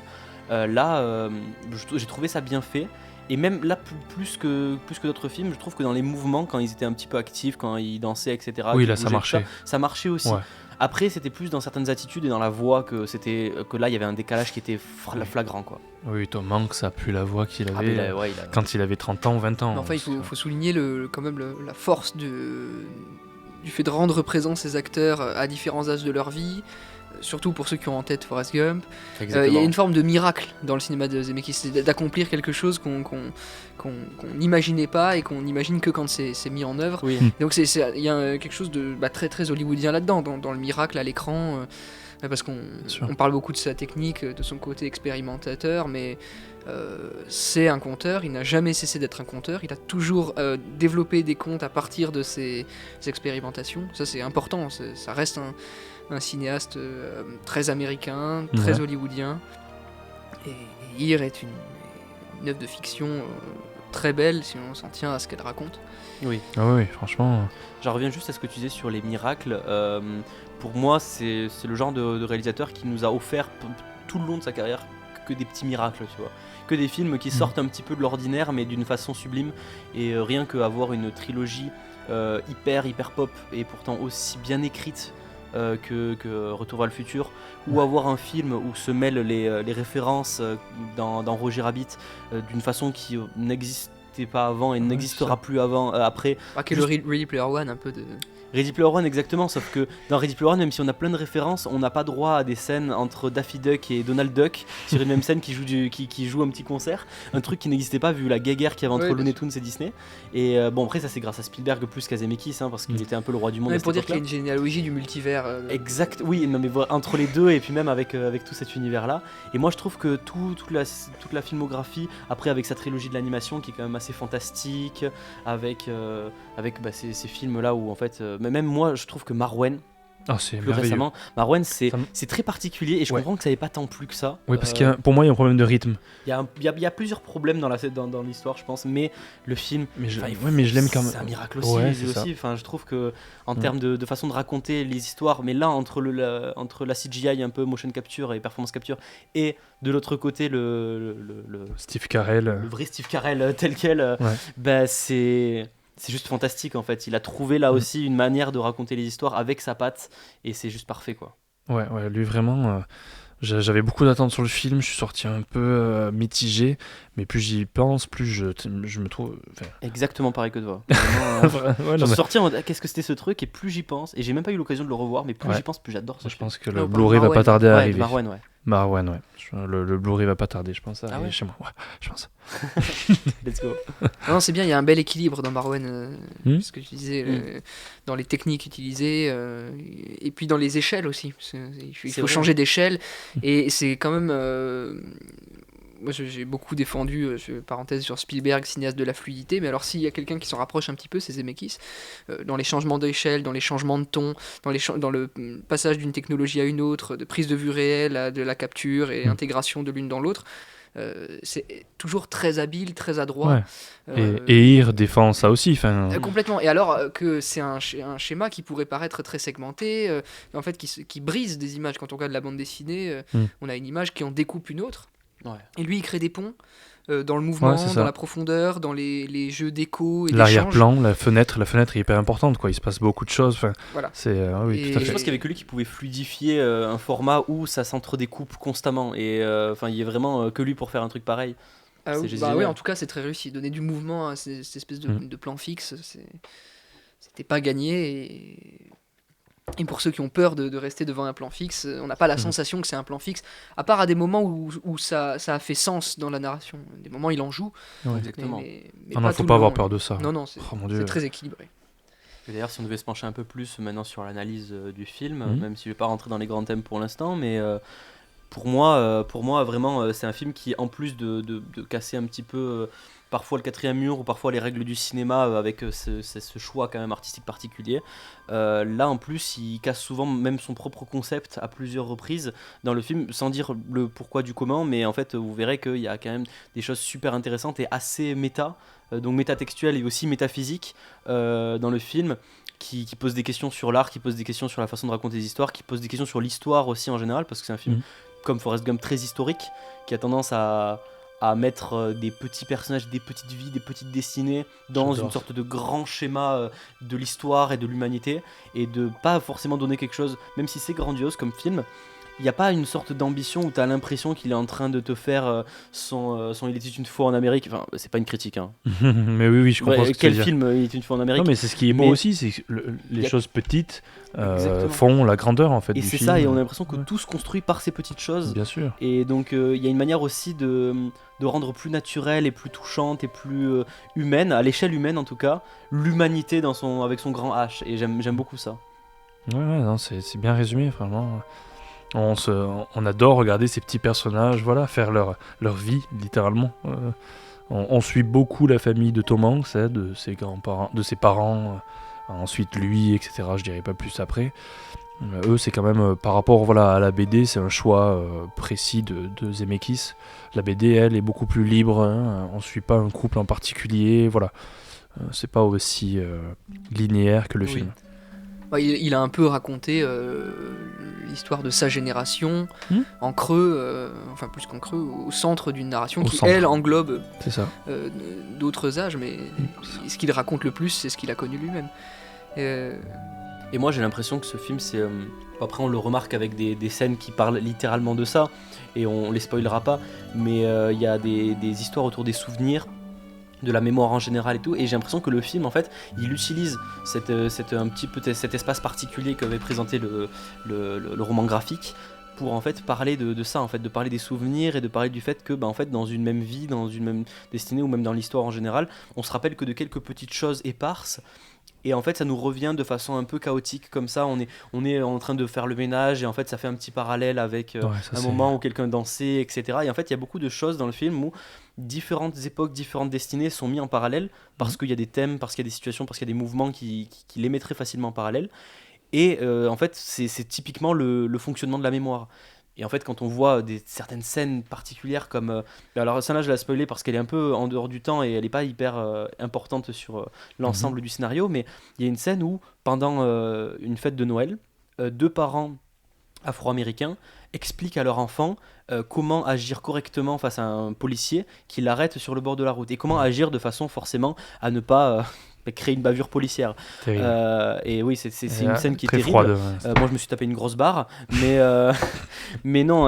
Là, j'ai trouvé ça bien fait. Et même là, plus que d'autres films, je trouve que dans les mouvements, quand ils étaient un petit peu actifs, quand ils dansaient, etc. Oui, là ça marchait. Ça marchait aussi. Ouais. Après, c'était plus dans certaines attitudes et dans la voix que là, il y avait un décalage qui était flagrant, quoi. Oui, Tom Hanks a plus la voix qu'il avait quand il avait 30 ans ou 20 ans. Mais enfin, il faut souligner quand même la force du fait de rendre présents ces acteurs à différents âges de leur vie. surtout pour ceux qui ont en tête Forrest Gump. Il y Exactement. a une forme de miracle dans le cinéma de Zemeckis, c'est d'accomplir quelque chose qu'on n'imaginait pas et qu'on n'imagine que quand c'est mis en œuvre. Oui. Donc il y a quelque chose de très très hollywoodien là-dedans, dans le miracle à l'écran, parce qu'on parle beaucoup de sa technique, de son côté expérimentateur, mais c'est un conteur, il n'a jamais cessé d'être un conteur, il a toujours développé des contes à partir de ses expérimentations. Ça c'est important, ça reste un cinéaste très américain, très hollywoodien, et Here est une œuvre de fiction très belle si on s'en tient à ce qu'elle raconte. Oui. Ah oui, franchement. J'en reviens juste à ce que tu disais sur les miracles. Pour moi, c'est le genre de réalisateur qui nous a offert tout le long de sa carrière que des petits miracles, tu vois. Que des films qui sortent un petit peu de l'ordinaire, mais d'une façon sublime. Et rien qu'avoir une trilogie hyper pop et pourtant aussi bien écrite que Retour vers le futur, ou avoir un film où se mêlent les références dans Roger Rabbit d'une façon qui n'existait pas avant et n'existera plus après. Que le Ready Player One, un peu de... Ready Player One, exactement, sauf que dans Ready Player One, même si on a plein de références, on n'a pas droit à des scènes entre Daffy Duck et Donald Duck sur une même scène qui joue un petit concert, un truc qui n'existait pas vu la guéguerre qu'il y avait entre Looney Tunes et Disney. Et bon, après ça c'est grâce à Spielberg plus qu'à Zemeckis, parce qu'il était un peu le roi du monde. Mais pour dire qu'il y a une généalogie du multivers. Exact, oui, non, mais entre les deux et puis même avec tout cet univers là. Et moi je trouve que toute la filmographie, après avec sa trilogie de l'animation qui est quand même assez fantastique, avec ces films là où en fait mais même moi je trouve que Marwen, c'est plus récemment, Marwen c'est très particulier et je comprends que ça n'avait pas tant plu que ça. Oui, parce pour moi il y a un problème de rythme. Il y a plusieurs problèmes dans l'histoire, je pense, mais le film, mais je l'aime quand même. C'est un miracle aussi. Enfin, je trouve que en termes de façon de raconter les histoires, mais là entre la CGI un peu motion capture et performance capture et de l'autre côté le Steve Carell, le vrai Steve Carell tel quel, c'est juste fantastique en fait. Il a trouvé là aussi une manière de raconter les histoires avec sa patte et c'est juste parfait quoi. Ouais, lui vraiment. J'avais beaucoup d'attentes sur le film, je suis sorti un peu mitigé, mais plus j'y pense, plus je me trouve... Exactement pareil que toi. Je suis sorti en mode qu'est-ce que c'était ce truc, et plus j'y pense, et j'ai même pas eu l'occasion de le revoir, mais plus j'y pense, plus j'adore ce film. Je pense que le Blu-ray va pas tarder à arriver. Marwen, ouais. Le Blu-ray va pas tarder, je pense, à arriver chez moi. Ouais, je pense. Let's go. Non, c'est bien, il y a un bel équilibre dans Marwen, ce que tu disais, dans les techniques utilisées, et puis dans les échelles aussi. Il faut changer d'échelle, et c'est quand même... moi j'ai beaucoup défendu, parenthèse sur Spielberg, cinéaste de la fluidité, mais alors s'il y a quelqu'un qui s'en rapproche un petit peu, c'est Zemeckis, dans les changements d'échelle, dans les changements de ton, dans le passage d'une technologie à une autre, de prise de vue réelle à de la capture et intégration de l'une dans l'autre. C'est toujours très habile, très adroit. Et Here défend ça aussi. Complètement. Et alors que c'est un schéma qui pourrait paraître très segmenté, en fait qui brise des images. Quand on regarde la bande dessinée, on a une image qui en découpe une autre. Ouais. Et lui, il crée des ponts dans le mouvement, dans la profondeur, dans les jeux d'écho et l'arrière-plan, la fenêtre est hyper importante, quoi. Il se passe beaucoup de choses. Voilà. C'est tout à fait. Je pense qu'il y avait que lui qui pouvait fluidifier un format où ça s'entre-découpe constamment. Et il y a vraiment que lui pour faire un truc pareil. Oui, en tout cas, c'est très réussi. Donner du mouvement à cette espèce de plan fixe, c'était pas gagné. Et pour ceux qui ont peur de rester devant un plan fixe, on n'a pas la sensation que c'est un plan fixe, à part à des moments où ça a fait sens dans la narration. Des moments, il en joue. Ouais. Exactement. Mais non, faut pas avoir peur de ça. Non, c'est très équilibré. Et d'ailleurs, si on devait se pencher un peu plus maintenant sur l'analyse du film, même si je ne vais pas rentrer dans les grands thèmes pour l'instant, mais pour moi vraiment, c'est un film qui, en plus de casser un petit peu... parfois le quatrième mur ou parfois les règles du cinéma avec ce choix quand même artistique particulier. Là en plus il casse souvent même son propre concept à plusieurs reprises dans le film sans dire le pourquoi du comment, mais en fait vous verrez qu'il y a quand même des choses super intéressantes et assez méta, donc métatextuelles et aussi métaphysiques dans le film qui pose des questions sur l'art, qui pose des questions sur la façon de raconter des histoires, qui pose des questions sur l'histoire aussi en général, parce que c'est un film comme Forrest Gump très historique qui a tendance à mettre des petits personnages, des petites vies, des petites destinées dans une sorte de grand schéma de l'histoire et de l'humanité, et de pas forcément donner quelque chose, même si c'est grandiose comme film, il n'y a pas une sorte d'ambition où tu as l'impression qu'il est en train de te faire son Il était une fois en Amérique. Enfin, c'est pas une critique. Hein. Mais oui, je comprends ce que tu veux dire. Quel film Il était une fois en Amérique. Non, mais c'est ce qui est beau aussi, c'est que les choses petites font la grandeur en fait et du c'est film. ça, et on a l'impression que tout se construit par ces petites choses. Bien sûr. Et donc il y a une manière aussi de rendre plus naturelle et plus touchante et plus humaine, à l'échelle humaine en tout cas, l'humanité avec son grand H. Et j'aime beaucoup ça. Ouais, non, c'est bien résumé, vraiment. On adore regarder ces petits personnages, voilà, faire leur vie, littéralement. On suit beaucoup la famille de Tom Hanks, de ses grands-parents, de ses parents, ensuite lui, etc. Je dirais pas plus après. Eux, c'est quand même, par rapport à la BD, c'est un choix précis de Zemeckis. La BD, elle, est beaucoup plus libre, hein, on suit pas un couple en particulier, voilà. C'est pas aussi linéaire que le film. Il a un peu raconté l'histoire de sa génération en creux, enfin plus qu'en creux, au centre d'une narration elle englobe d'autres âges, mais ce qu'il raconte le plus, c'est ce qu'il a connu lui-même. Et moi j'ai l'impression que ce film, c'est après on le remarque avec des scènes qui parlent littéralement de ça, et on les spoilera pas, mais il y a des histoires autour des souvenirs, de la mémoire en général et tout, et j'ai l'impression que le film en fait il utilise cet espace particulier qu'avait présenté le roman graphique pour en fait parler de ça, en fait, de parler des souvenirs et de parler du fait que en fait dans une même vie, dans une même destinée ou même dans l'histoire en général, on se rappelle que de quelques petites choses éparses. Et en fait ça nous revient de façon un peu chaotique comme ça, on est en train de faire le ménage et en fait ça fait un petit parallèle avec moment où quelqu'un dansait, etc. Et en fait il y a beaucoup de choses dans le film où différentes époques, différentes destinées sont mises en parallèle parce qu'il y a des thèmes, parce qu'il y a des situations, parce qu'il y a des mouvements qui les mettraient facilement en parallèle. Et en fait c'est typiquement le fonctionnement de la mémoire. Et en fait, quand on voit certaines scènes particulières comme... alors, ça là, je l'ai spoilé parce qu'elle est un peu en dehors du temps et elle n'est pas hyper importante sur l'ensemble du scénario, mais il y a une scène où, pendant une fête de Noël, 2 parents afro-américains expliquent à leur enfant comment agir correctement face à un policier qui l'arrête sur le bord de la route et comment agir de façon forcément à ne pas... créer une bavure policière. Et oui, c'est une scène qui est terrible. Froide, moi, je me suis tapé une grosse barre, mais non,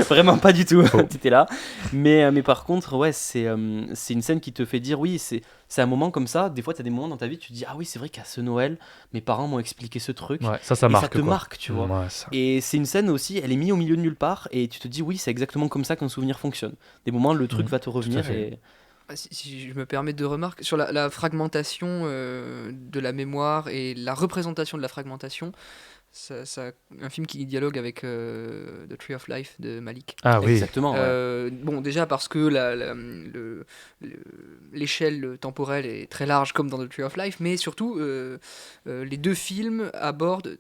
vraiment pas du tout. T'étais là. Mais par contre, ouais, c'est une scène qui te fait dire, oui, c'est un moment comme ça. Des fois, t'as des moments dans ta vie, tu te dis, ah oui, c'est vrai qu'à ce Noël, mes parents m'ont expliqué ce truc. Ouais, ça et marque. Ça te marque, tu vois. Ouais, et c'est une scène aussi, elle est mise au milieu de nulle part, et tu te dis, oui, c'est exactement comme ça qu'un souvenir fonctionne. Des moments, le truc va te revenir et... Si je me permets de remarquer, sur la fragmentation de la mémoire et la représentation de la fragmentation, un film qui dialogue avec The Tree of Life de Malik. Ah oui, exactement. Bon, déjà parce que l'échelle temporelle est très large comme dans The Tree of Life, mais surtout les deux films abordent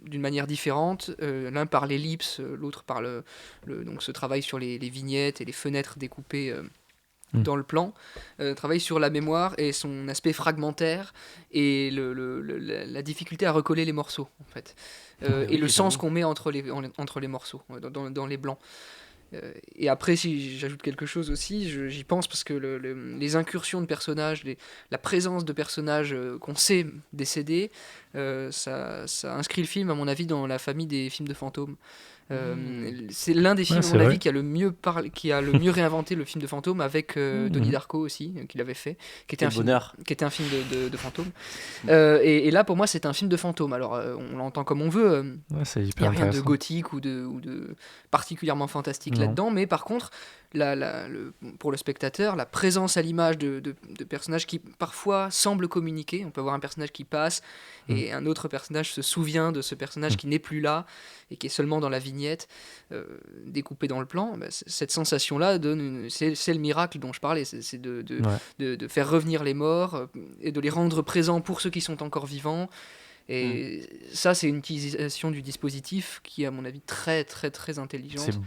d'une manière différente, l'un par l'ellipse, l'autre par donc ce travail sur les vignettes et les fenêtres découpées dans le plan, travaille sur la mémoire et son aspect fragmentaire et la difficulté à recoller les morceaux en fait, et le sens qu'on met entre les morceaux dans les blancs. Et après, si j'ajoute quelque chose aussi, j'y pense parce que les incursions de personnages, la présence de personnages qu'on sait décédés, ça inscrit le film à mon avis dans la famille des films de fantômes. C'est l'un des films à mon avis qui a le mieux réinventé le film de fantôme avec Donnie Darko aussi, qu'il avait fait, qui était un film de fantôme. Et là pour moi c'est un film de fantôme. Alors on l'entend comme on veut, il n'y a rien de gothique ou de particulièrement fantastique là-dedans, mais par contre pour le spectateur, la présence à l'image de personnages qui parfois semblent communiquer. On peut avoir un personnage qui passe et un autre personnage se souvient de ce personnage qui n'est plus là et qui est seulement dans la vignette découpée dans le plan. Cette sensation-là c'est le miracle dont je parlais, c'est de faire revenir les morts et de les rendre présents pour ceux qui sont encore vivants. Et ça, c'est une utilisation du dispositif qui est à mon avis très très très intelligente. C'est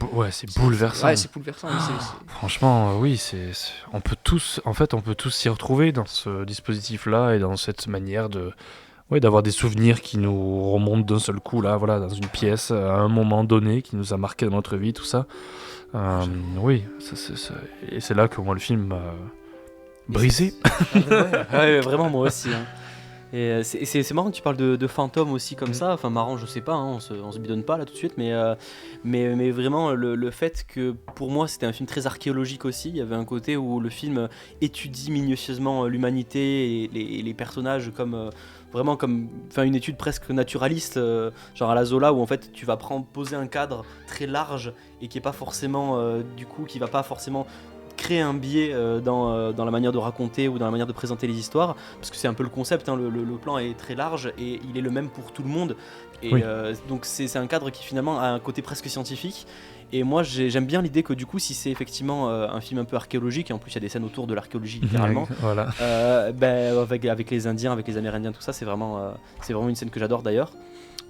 bouleversant. Ouais, c'est bouleversant. Franchement, oui, on peut tous s'y retrouver dans ce dispositif-là et dans cette manière d'avoir des souvenirs qui nous remontent d'un seul coup là, voilà, dans une pièce à un moment donné qui nous a marqué dans notre vie, tout ça. Oui, et c'est là que moi le film m'a brisé. Ouais, vraiment moi aussi. Hein. Et c'est marrant que tu parles de fantômes aussi comme ça, enfin marrant je sais pas, hein, on se bidonne pas là tout de suite, mais vraiment le fait que pour moi c'était un film très archéologique aussi, il y avait un côté où le film étudie minutieusement l'humanité et les personnages comme... vraiment comme une étude presque naturaliste, genre à la Zola, où en fait tu vas poser un cadre très large et qui est pas forcément qui va pas forcément créer un biais dans la manière de raconter ou dans la manière de présenter les histoires, parce que c'est un peu le concept, hein, le plan est très large et il est le même pour tout le monde, et oui. Donc c'est un cadre qui finalement a un côté presque scientifique. Et moi j'aime bien l'idée que du coup si c'est effectivement un film un peu archéologique, et en plus il y a des scènes autour de l'archéologie littéralement, voilà. Avec les Indiens, avec les Amérindiens, tout ça, c'est vraiment une scène que j'adore d'ailleurs.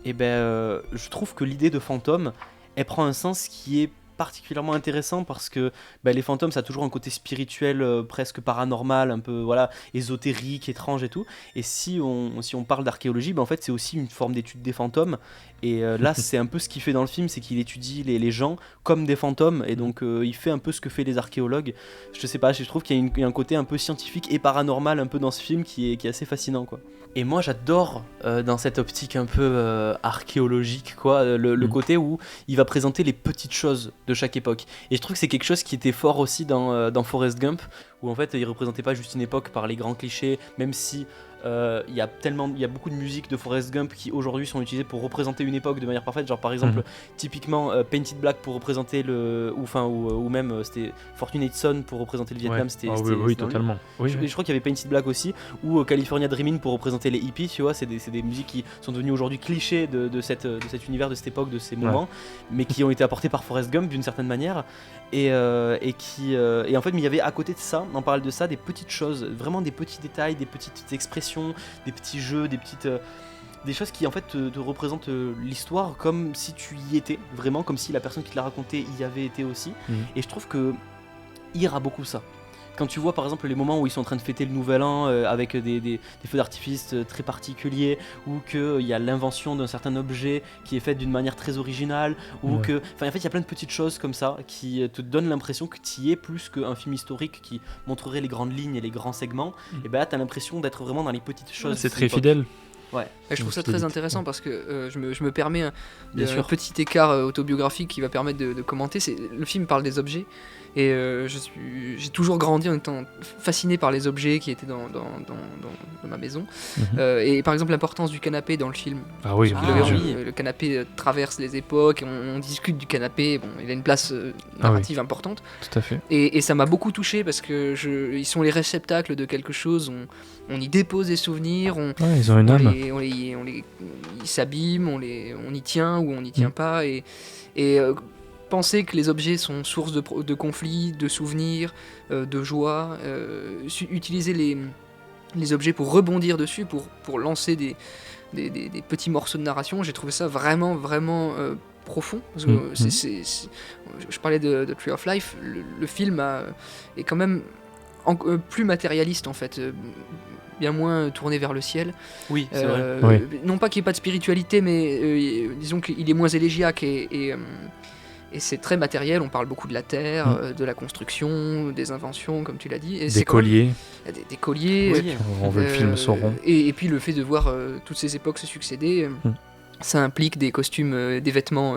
Et je trouve que l'idée de fantôme, elle prend un sens qui est particulièrement intéressant, parce que les fantômes ça a toujours un côté spirituel, presque paranormal, un peu ésotérique, étrange et tout, et si on parle d'archéologie, en fait c'est aussi une forme d'étude des fantômes, et là c'est un peu ce qu'il fait dans le film, c'est qu'il étudie les gens comme des fantômes, et donc il fait un peu ce que fait les archéologues. Je sais pas, je trouve qu'il y a un côté un peu scientifique et paranormal un peu dans ce film qui est assez fascinant, quoi. Et moi j'adore dans cette optique un peu archéologique, quoi, le côté où il va présenter les petites choses de chaque époque. Et je trouve que c'est quelque chose qui était fort aussi dans Forrest Gump, où en fait il représentait pas juste une époque par les grands clichés, même si il y a beaucoup de musiques de Forrest Gump qui aujourd'hui sont utilisées pour représenter une époque de manière parfaite, genre par exemple typiquement Painted Black pour représenter ou même c'était Fortunate Son pour représenter le Vietnam, oui, totalement. Je crois qu'il y avait Painted Black aussi, ou California Dreamin' pour représenter les hippies, tu vois, c'est des musiques qui sont devenues aujourd'hui clichés de cet univers, de cette époque, de ces moments, mais qui ont été apportés par Forrest Gump d'une certaine manière, et en fait mais il y avait à côté de ça, on parle de ça, des petites choses, vraiment des petits détails, des petites expressions, des petits jeux, des choses qui en fait te représentent l'histoire comme si tu y étais, vraiment comme si la personne qui te l'a raconté y avait été aussi. Et je trouve que Here a beaucoup ça. Quand tu vois par exemple les moments où ils sont en train de fêter le nouvel an avec des feux d'artifice très particuliers, ou qu'il y a l'invention d'un certain objet qui est fait d'une manière très originale, ou en fait il y a plein de petites choses comme ça qui te donnent l'impression que tu y es plus qu'un film historique qui montrerait les grandes lignes et les grands segments. Et tu as l'impression d'être vraiment dans les petites choses. C'est très fidèle. Ouais. Et je trouve ça très intéressant parce que je me permets un petit écart autobiographique qui va permettre de commenter. Le film parle des objets, et j'ai toujours grandi en étant fasciné par les objets qui étaient dans ma maison. Et par exemple l'importance du canapé dans le film. Ah oui, le canapé traverse les époques, on discute du canapé, il a une place narrative importante. Tout à fait. Et ça m'a beaucoup touché parce que ils sont les réceptacles de quelque chose, on y dépose des souvenirs, ils ont une âme. Ils s'abîment, on y tient ou on n'y tient pas, et penser que les objets sont source de conflits, de souvenirs, de joie, utiliser les objets pour rebondir dessus, pour lancer des petits morceaux de narration, j'ai trouvé ça vraiment vraiment profond, parce que je parlais de Tree of Life, le film est quand même plus matérialiste en fait, bien moins tourné vers le ciel. Oui, c'est vrai. Non pas qu'il n'y ait pas de spiritualité, mais disons qu'il est moins élégiaque, et c'est très matériel. On parle beaucoup de la terre, de la construction, des inventions, comme tu l'as dit. Et des colliers. Des colliers. Oui. On veut le film Sauron. Et puis le fait de voir toutes ces époques se succéder, ça implique des costumes, des vêtements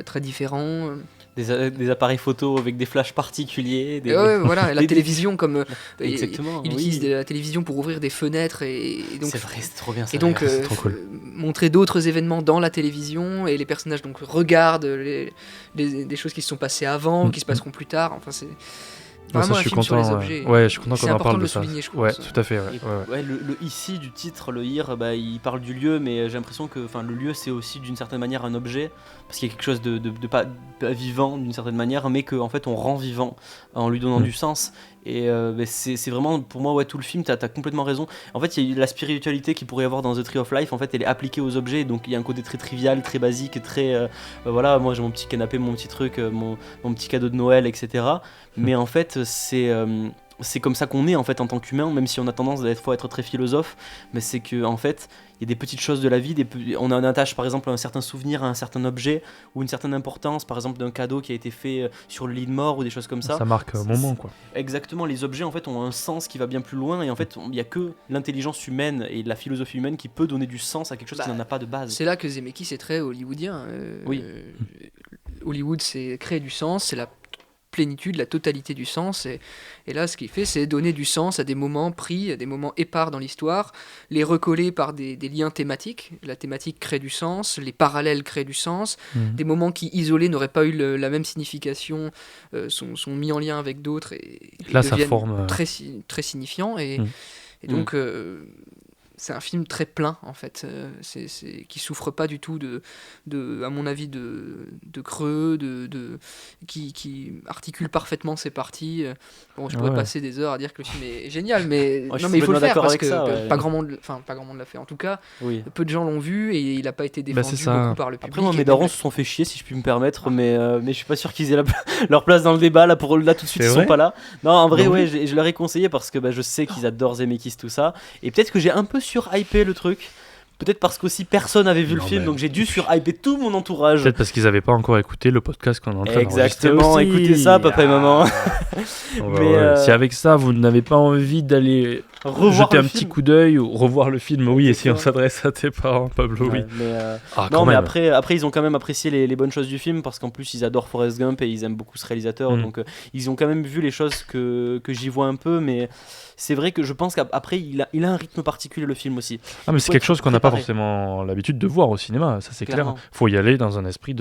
très différents. Des appareils photo avec des flashs particuliers. Voilà, la télévision, comme exactement, il utilise la télévision pour ouvrir des fenêtres, et donc c'est vrai, c'est trop bien ça. Et donc c'est trop cool. Montrer d'autres événements dans la télévision, et les personnages donc regardent des choses qui se sont passées avant ou qui se passeront plus tard. Enfin, c'est vraiment un film sur les objets. Je suis content qu'on en parle de ça. Souligner, je trouve, tout à fait. Le ici du titre, le here, il parle du lieu, mais j'ai l'impression que le lieu c'est aussi d'une certaine manière un objet, parce qu'il y a quelque chose de pas vivant d'une certaine manière, mais qu'en fait on rend vivant en lui donnant du sens. Et c'est vraiment, pour moi, tout le film, t'as complètement raison. En fait, il y a la spiritualité qu'il pourrait y avoir dans The Tree of Life, en fait, elle est appliquée aux objets, donc il y a un côté très trivial, très basique, très... moi j'ai mon petit canapé, mon petit truc, mon petit cadeau de Noël, etc. Mais en fait, c'est c'est comme ça qu'on est en fait en tant qu'humain, même si on a tendance des fois à être très philosophe, mais c'est que en fait il y a des petites choses de la vie, on attache par exemple un certain souvenir à un certain objet ou une certaine importance, par exemple d'un cadeau qui a été fait sur le lit de mort ou des choses comme ça. Ça marque un moment quoi. Exactement, les objets en fait ont un sens qui va bien plus loin et en fait il n'y a que l'intelligence humaine et la philosophie humaine qui peut donner du sens à quelque chose qui n'en a pas de base. C'est là que Zemeckis c'est très hollywoodien. Oui. Hollywood c'est créer du sens, c'est la plénitude, la totalité du sens et là ce qu'il fait c'est donner du sens à des moments pris, à des moments épars dans l'histoire, les recoller par des liens thématiques, la thématique crée du sens, les parallèles créent du sens, des moments qui isolés n'auraient pas eu la même signification sont mis en lien avec d'autres et là ça forme très, très signifiants et donc c'est un film très plein en fait, qui souffre pas du tout à mon avis de creux, qui articule parfaitement ses parties. Bon, je pourrais passer des heures à dire que le film est génial, mais non, mais il faut le faire parce que pas grand monde l'a fait. En tout cas, peu de gens l'ont vu et il a pas été défendu beaucoup par le public. Après, moi, mes darons se sont fait chier si je puis me permettre, mais je suis pas sûr qu'ils aient leur place dans le débat là tout de suite ils sont pas là. Non, en vrai, je leur ai conseillé parce que je sais qu'ils adorent Zemeckis tout ça et peut-être que j'ai un peu surhypé le truc. Peut-être parce qu'aussi personne avait vu le film, donc j'ai dû surhyper tout mon entourage. Peut-être parce qu'ils n'avaient pas encore écouté le podcast qu'on est en train d'enregistrer. Exactement, écoutez ça, papa et maman. Si avec ça vous n'avez pas envie d'aller jeter un petit coup d'œil ou revoir le film, oui, et si on s'adresse à tes parents, Pablo, oui. Mais après ils ont quand même apprécié les bonnes choses du film parce qu'en plus ils adorent Forrest Gump et ils aiment beaucoup ce réalisateur, donc ils ont quand même vu les choses que j'y vois un peu, mais c'est vrai que je pense qu'après il a un rythme particulier le film aussi. Ah mais c'est quelque chose qu'on n'a pas forcément l'habitude de voir au cinéma, ça c'est clair. Faut y aller dans un esprit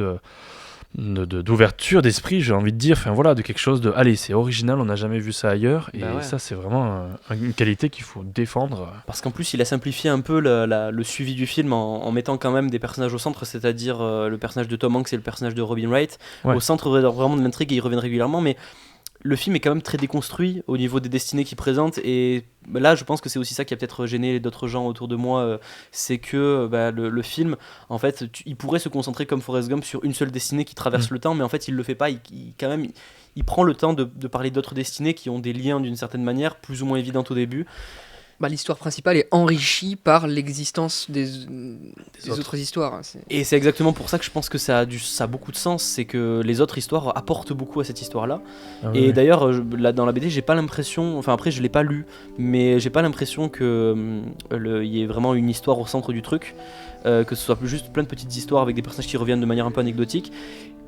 d'ouverture d'esprit, j'ai envie de dire, enfin voilà, de quelque chose de allez, c'est original, on n'a jamais vu ça ailleurs et ça c'est vraiment une qualité qu'il faut défendre. Parce qu'en plus il a simplifié un peu le suivi du film en mettant quand même des personnages au centre, c'est-à-dire le personnage de Tom Hanks et le personnage de Robin Wright au centre vraiment de l'intrigue et ils reviennent régulièrement, mais le film est quand même très déconstruit au niveau des destinées qu'il présente et là je pense que c'est aussi ça qui a peut-être gêné d'autres gens autour de moi, c'est que le film en fait il pourrait se concentrer comme Forrest Gump sur une seule destinée qui traverse le temps, mais en fait il le fait pas, il prend le temps de parler d'autres destinées qui ont des liens d'une certaine manière plus ou moins évidentes au début. L'histoire principale est enrichie par l'existence des autres histoires. Et c'est exactement pour ça que je pense que ça a beaucoup de sens, c'est que les autres histoires apportent beaucoup à cette histoire-là. D'ailleurs, là, dans la BD, j'ai pas l'impression, enfin après je l'ai pas lu, mais j'ai pas l'impression qu'il y ait vraiment une histoire au centre du truc, que ce soit juste plein de petites histoires avec des personnages qui reviennent de manière un peu anecdotique.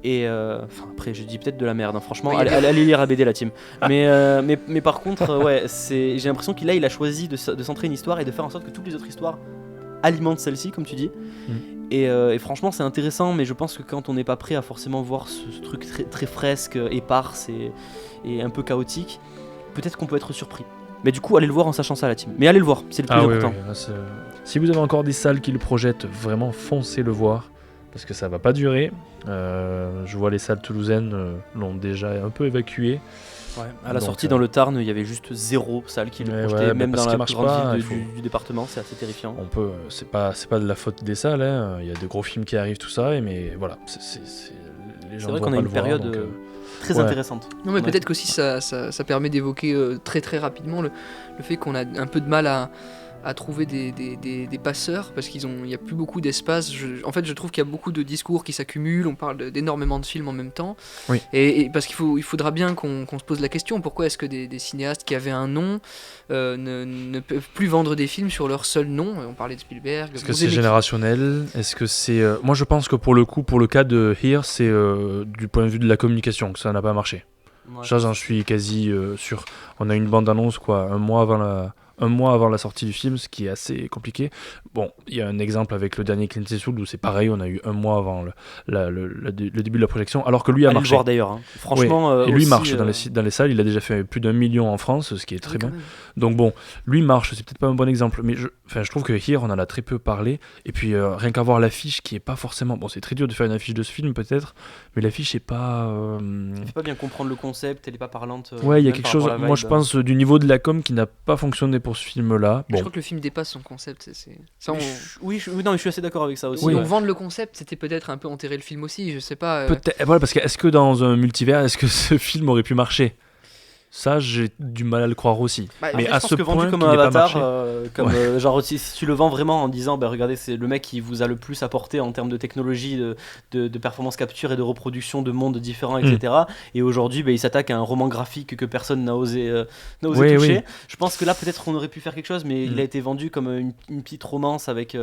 Et après je dis peut-être de la merde, hein. Franchement allez lire la BD la team. Mais par contre j'ai l'impression qu'il a choisi de centrer une histoire et de faire en sorte que toutes les autres histoires alimentent celle-ci comme tu dis. Et franchement c'est intéressant, mais je pense que quand on n'est pas prêt à forcément voir ce truc très, très fresque, éparse et un peu chaotique, peut-être qu'on peut être surpris. Mais du coup allez le voir en sachant ça la team. Mais allez le voir, c'est le plus important. Si vous avez encore des salles qui le projettent, vraiment foncez le voir. Parce que ça va pas durer. Je vois les salles toulousaines l'ont déjà un peu évacué. À la sortie dans le Tarn, il y avait juste 0 salle qui le projetait, même dans la plus grande ville du département, c'est assez terrifiant. C'est pas de la faute des salles, hein. Il y a de gros films qui arrivent, tout ça, mais voilà, les gens c'est vrai qu'on a une période très intéressante. Non mais peut-être qu'aussi ça permet d'évoquer très très rapidement le fait qu'on a un peu de mal à trouver des passeurs parce qu'il n'y a plus beaucoup d'espace. En fait je trouve qu'il y a beaucoup de discours qui s'accumulent, on parle d'énormément de films en même temps, et parce il faudra bien qu'on se pose la question, pourquoi est-ce que des cinéastes qui avaient un nom ne peuvent plus vendre des films sur leur seul nom. On parlait de Spielberg. Est-ce que c'est générationnel? Est-ce que c'est moi je pense que pour le cas de Here, c'est du point de vue de la communication que ça n'a pas marché. Ça j'en suis quasi sûr. On a une bande-annonce un mois avant la sortie du film, ce qui est assez compliqué. Bon, il y a un exemple avec le dernier Clint Eastwood où c'est pareil, on a eu un mois avant le début de la projection, alors que lui a marché. Le voir d'ailleurs, hein. Franchement. Et lui marche dans les salles, il a déjà fait plus d'1 million en France, ce qui est très bien. Donc bon, lui marche, c'est peut-être pas un bon exemple, mais je trouve que Here, on en a très peu parlé, et puis rien qu'à voir l'affiche qui est pas forcément... Bon, c'est très dur de faire une affiche de ce film peut-être, mais l'affiche est pas... Elle fait pas bien comprendre le concept, elle est pas parlante. Ouais, il y a quelque chose, moi je pense, du niveau de la com qui n'a pas fonctionné pour ce film-là. Je crois que le film dépasse son concept. Oui, je suis assez d'accord avec ça aussi. Oui. Donc vendre le concept, c'était peut-être un peu enterrer le film aussi, je sais pas. Peut-être. Voilà, parce que est-ce que dans un multivers, est-ce que ce film aurait pu marcher? Ça, j'ai du mal à le croire aussi. Bah, mais Après, à je pense ce que point vendu comme qu'il un n'ait pas avatar, marché. genre si tu le vends vraiment en disant regardez, c'est le mec qui vous a le plus apporté en termes de technologie, de performance capture et de reproduction de mondes différents, etc. Et aujourd'hui, il s'attaque à un roman graphique que personne n'a osé toucher. Oui. Je pense que là, peut-être on aurait pu faire quelque chose, mais il a été vendu comme une petite romance avec.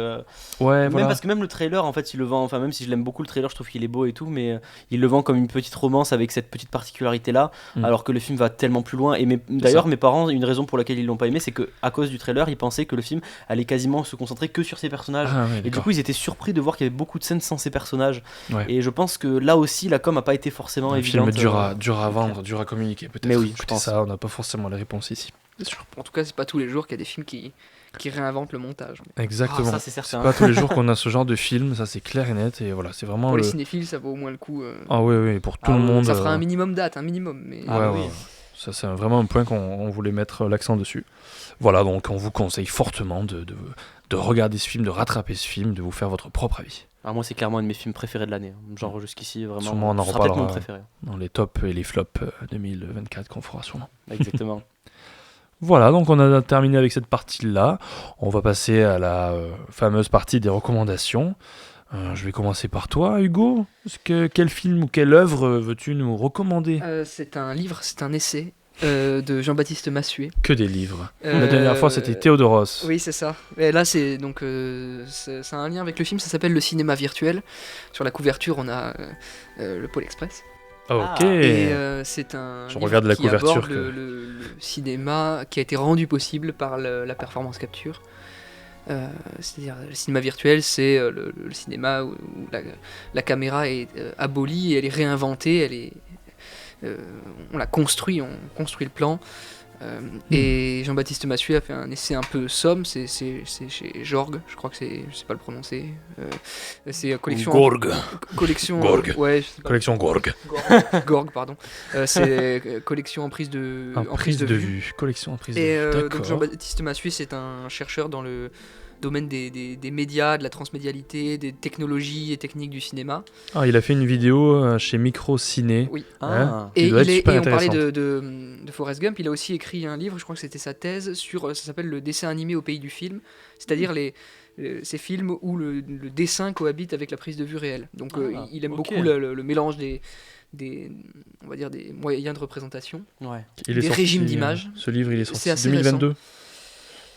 Ouais, même parce que même le trailer, en fait, il le vend. Enfin, même si je l'aime beaucoup le trailer, je trouve qu'il est beau et tout, mais il le vend comme une petite romance avec cette petite particularité là, alors que le film va tellement plus loin. Et d'ailleurs, mes parents, une raison pour laquelle ils l'ont pas aimé, c'est que à cause du trailer, ils pensaient que le film allait quasiment se concentrer que sur ces personnages. Et du coup, ils étaient surpris de voir qu'il y avait beaucoup de scènes sans ces personnages. Ouais. Et je pense que là aussi, la com a pas été forcément évidente. Le film dur à vendre, dur à communiquer peut-être. Mais oui, je pense ça, on n'a pas forcément les réponses ici. C'est sûr. En tout cas, c'est pas tous les jours qu'il y a des films qui réinventent le montage. Exactement. Ça, c'est certain. C'est pas tous les jours qu'on a ce genre de film, ça c'est clair et net. Et voilà, c'est vraiment pour les cinéphiles, ça vaut au moins le coup. Ah oui, pour tout le monde. Ça fera un minimum date, un minimum. Mais... Ouais. Ça, c'est vraiment un point qu'on voulait mettre l'accent dessus. Voilà, donc on vous conseille fortement de regarder ce film, de rattraper ce film, de vous faire votre propre avis. Alors moi, c'est clairement un de mes films préférés de l'année. Genre jusqu'ici, vraiment. Sûrement, on en sera peut-être mon reparlera préféré. Dans les tops et les flops 2024 qu'on fera sûrement. Exactement. Voilà, donc on a terminé avec cette partie-là. On va passer à la fameuse partie des recommandations. Je vais commencer par toi, Hugo. Quel film ou quelle œuvre veux-tu nous recommander ? C'est un livre, c'est un essai de Jean-Baptiste Massuet. Que des livres. La dernière fois, c'était Théodoros. Oui, c'est ça. Et là, c'est ça a un lien avec le film, ça s'appelle Le cinéma virtuel. Sur la couverture, on a le Pôle Express. Ok. Et c'est un Je regarde la couverture aborde le cinéma qui a été rendu possible par la performance capture. C'est-à-dire le cinéma virtuel, c'est le cinéma où la caméra est abolie, elle est réinventée, on la construit, on construit le plan. Et Jean-Baptiste Massuet a fait un essai un peu somme, c'est chez Jorg, je crois que je sais pas le prononcer. C'est collection. Gorg. Collection. Gorg. Ouais, je sais pas. Collection Gorg. Gorg, pardon. C'est collection en prise de vue. Collection en prise de vue. Et donc Jean-Baptiste Massuet, c'est un chercheur dans le domaine des médias, de la transmédialité, des technologies et techniques du cinéma. Ah, il a fait une vidéo chez Microciné. Oui. Et on parlait de Forrest Gump, il a aussi écrit un livre, je crois que c'était sa thèse, ça s'appelle Le dessin animé au pays du film, c'est-à-dire ces films où le dessin cohabite avec la prise de vue réelle. Donc il aime beaucoup le mélange on va dire des moyens de représentation, des régimes d'image. Ce livre, il est sorti en 2022. Récent.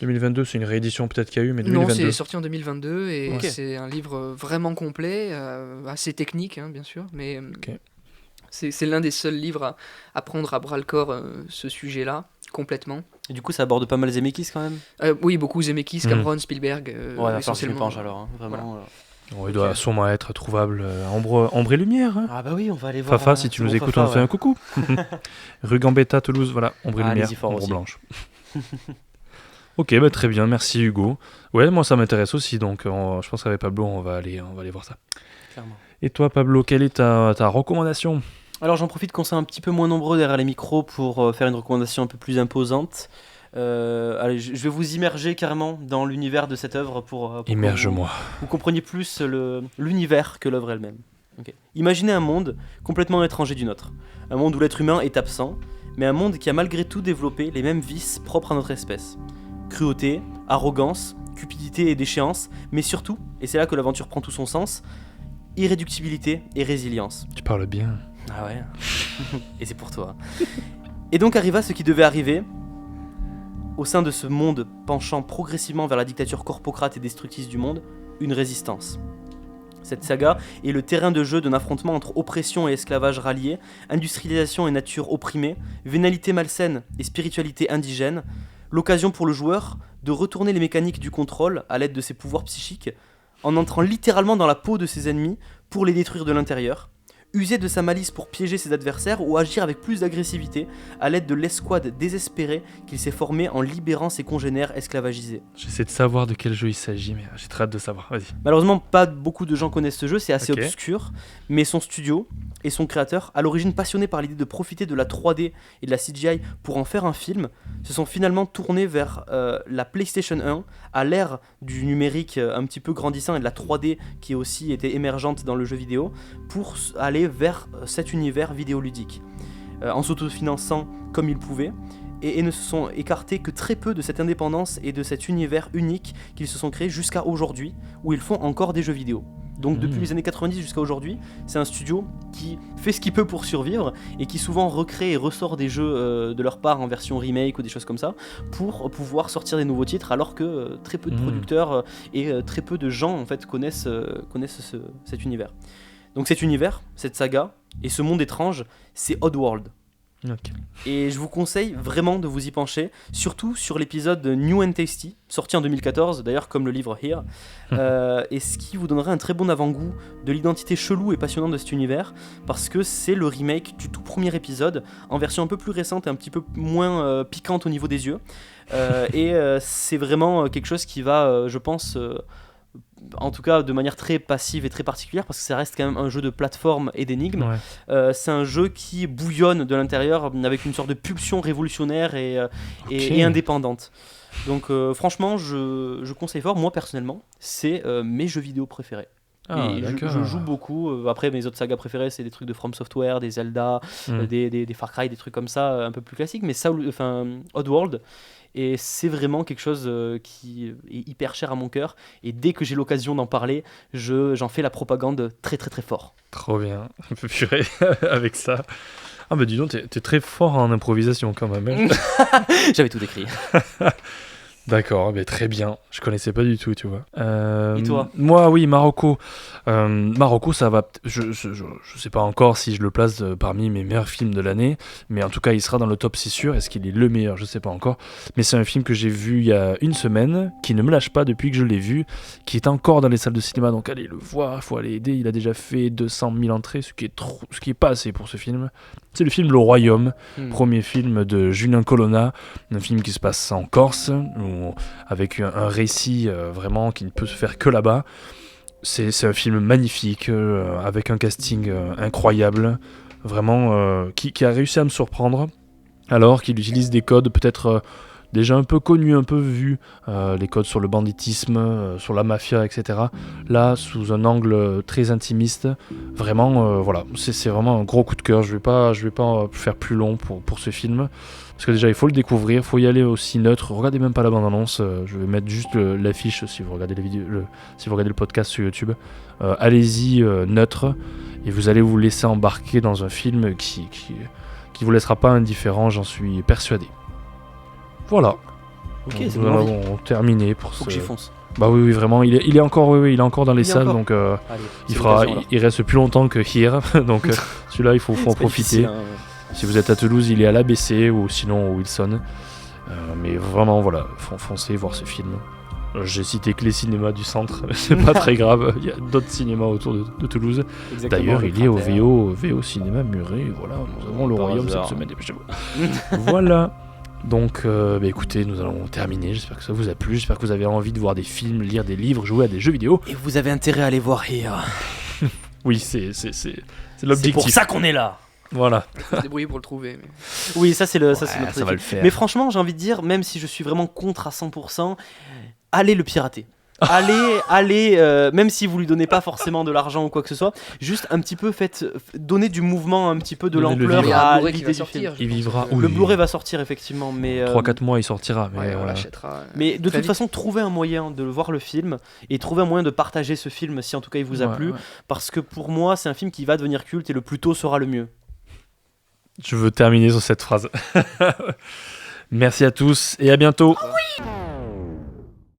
2022, c'est une réédition peut-être qu'il y a eu, mais 2022. Non, c'est sorti en 2022 et c'est un livre vraiment complet, assez technique, hein, bien sûr, mais c'est l'un des seuls livres à prendre à bras-le-corps ce sujet-là, complètement. Et du coup, ça aborde pas mal Zemeckis quand même. Oui, beaucoup Zemeckis, Cameron, Spielberg, essentiellement. Penche alors, vraiment. Il doit sûrement être trouvable Ombre et Lumière. Hein. Ah bah oui, on va aller voir. Fafa, si tu nous écoutes, on te fait un coucou. Rue Gambetta, Toulouse, voilà, Ombre et Lumière, Ombre Blanche. Ok, très bien, merci Hugo. Ouais, moi ça m'intéresse aussi, donc je pense qu'avec Pablo, on va aller voir ça. Clairement. Et toi Pablo, quelle est ta recommandation ? Alors j'en profite qu'on soit un petit peu moins nombreux derrière les micros pour faire une recommandation un peu plus imposante. Allez, je vais vous immerger carrément dans l'univers de cette œuvre pour Immerge-moi. Vous compreniez plus l'univers que l'œuvre elle-même. Okay. Imaginez un monde complètement étranger du nôtre. Un monde où l'être humain est absent, mais un monde qui a malgré tout développé les mêmes vices propres à notre espèce. Cruauté, arrogance, cupidité et déchéance, mais surtout, et c'est là que l'aventure prend tout son sens, irréductibilité et résilience. Tu parles bien. Ah ouais. Et c'est pour toi. Et donc arriva ce qui devait arriver. Au sein de ce monde penchant progressivement vers la dictature corpocrate et destructrice du monde, une résistance. Cette saga est le terrain de jeu d'un affrontement entre oppression et esclavage rallié, industrialisation et nature opprimée, vénalité malsaine et spiritualité indigène, l'occasion pour le joueur de retourner les mécaniques du contrôle à l'aide de ses pouvoirs psychiques, en entrant littéralement dans la peau de ses ennemis pour les détruire de l'intérieur, user de sa malice pour piéger ses adversaires ou agir avec plus d'agressivité à l'aide de l'escouade désespérée qu'il s'est formée en libérant ses congénères esclavagisés. J'essaie de savoir de quel jeu il s'agit, mais j'ai très hâte de savoir. Vas-y. Malheureusement, pas beaucoup de gens connaissent ce jeu, c'est assez obscur, mais son studio et son créateur, à l'origine passionnés par l'idée de profiter de la 3D et de la CGI pour en faire un film, se sont finalement tournés vers la PlayStation 1, à l'ère du numérique un petit peu grandissant et de la 3D qui aussi était émergente dans le jeu vidéo, pour aller vers cet univers vidéoludique. en s'autofinançant comme ils pouvaient, et ne se sont écartés que très peu de cette indépendance et de cet univers unique qu'ils se sont créés jusqu'à aujourd'hui, où ils font encore des jeux vidéo. Donc depuis les années 90 jusqu'à aujourd'hui, c'est un studio qui fait ce qu'il peut pour survivre et qui souvent recrée et ressort des jeux de leur part en version remake ou des choses comme ça pour pouvoir sortir des nouveaux titres, alors que très peu de producteurs et très peu de gens en fait connaissent cet univers. Donc cet univers, cette saga et ce monde étrange, c'est Oddworld. Okay. Et je vous conseille vraiment de vous y pencher, surtout sur l'épisode New and Tasty, sorti en 2014, d'ailleurs comme le livre Here, et ce qui vous donnera un très bon avant-goût de l'identité chelou et passionnante de cet univers, parce que c'est le remake du tout premier épisode, en version un peu plus récente et un petit peu moins piquante au niveau des yeux, et c'est vraiment quelque chose qui va, je pense... en tout cas de manière très passive et très particulière, parce que ça reste quand même un jeu de plateforme et d'énigmes. C'est un jeu qui bouillonne de l'intérieur avec une sorte de pulsion révolutionnaire et indépendante. Donc franchement je conseille fort. Moi personnellement c'est mes jeux vidéo préférés. Et je joue beaucoup. Après mes autres sagas préférées c'est des trucs de From Software, des Zelda, des Far Cry, des trucs comme ça un peu plus classiques, mais ça, Oddworld, et c'est vraiment quelque chose qui est hyper cher à mon cœur, et dès que j'ai l'occasion d'en parler, j'en fais la propagande très très très fort. Trop bien, un peu purée avec ça. Ah bah dis donc, t'es très fort en improvisation quand même. J'avais tout écrit. D'accord, mais très bien. Je connaissais pas du tout, tu vois. Et toi ? Moi, oui, Marocco. Marocco, ça va. Je sais pas encore si je le place parmi mes meilleurs films de l'année, mais en tout cas, il sera dans le top, c'est sûr. Est-ce qu'il est le meilleur ? Je sais pas encore. Mais c'est un film que j'ai vu il y a une semaine, qui ne me lâche pas depuis que je l'ai vu, qui est encore dans les salles de cinéma. Donc allez le voir, faut aller aider. Il a déjà fait 200 000 entrées, ce qui est pas assez pour ce film. C'est le film Le Royaume, premier film de Julien Colonna, un film qui se passe en Corse, avec un récit vraiment qui ne peut se faire que là-bas. C'est un film magnifique, avec un casting incroyable, vraiment qui a réussi à me surprendre, alors qu'il utilise des codes peut-être déjà un peu connus, un peu vus, les codes sur le banditisme, sur la mafia, etc. Là, sous un angle très intimiste, vraiment, voilà, c'est vraiment un gros coup de cœur. Je vais pas faire plus long pour ce film, parce que déjà il faut le découvrir, il faut y aller aussi neutre. Regardez même pas la bande-annonce, je vais mettre juste l'affiche si vous regardez si vous regardez le podcast sur YouTube. Allez-y neutre, et vous allez vous laisser embarquer dans un film qui vous laissera pas indifférent, j'en suis persuadé. Voilà. Ok, donc, c'est nous allons terminer pour Faut que j'y fonce. Bah oui, vraiment, il est encore dans les salles, donc Allez, il reste plus longtemps que Here, donc celui-là il faut en profiter. Si vous êtes à Toulouse, il est à l'ABC ou sinon au Wilson. Mais vraiment, voilà, foncez voir ce film. J'ai cité que les cinémas du centre, c'est pas très grave, il y a d'autres cinémas autour de Toulouse. Exactement, d'ailleurs, il est au VO Cinéma Muret, voilà, nous avons le Royaume cette semaine, dépêchez-vous. Voilà. Donc, écoutez, nous allons terminer. J'espère que ça vous a plu. J'espère que vous avez envie de voir des films, lire des livres, jouer à des jeux vidéo. Et vous avez intérêt à aller voir Here. Oui, c'est l'objectif. C'est pour ça qu'on est là. Voilà. Faut se débrouiller pour le trouver. Mais... Oui, ça c'est notre ça va le faire. Mais franchement, j'ai envie de dire, même si je suis vraiment contre à 100%, allez le pirater. Allez, même si vous lui donnez pas forcément de l'argent ou quoi que ce soit, juste un petit peu donner du mouvement, un petit peu de l'ampleur à l'idée du film. Il vivra. Le Blu-ray va sortir effectivement, mais 3-4 mois il sortira. Mais on l'achètera. Mais de toute façon, trouvez un moyen de voir le film et trouvez un moyen de partager ce film si en tout cas il vous a plu, parce que pour moi c'est un film qui va devenir culte et le plus tôt sera le mieux. Je veux terminer sur cette phrase. Merci à tous et à bientôt. Oui.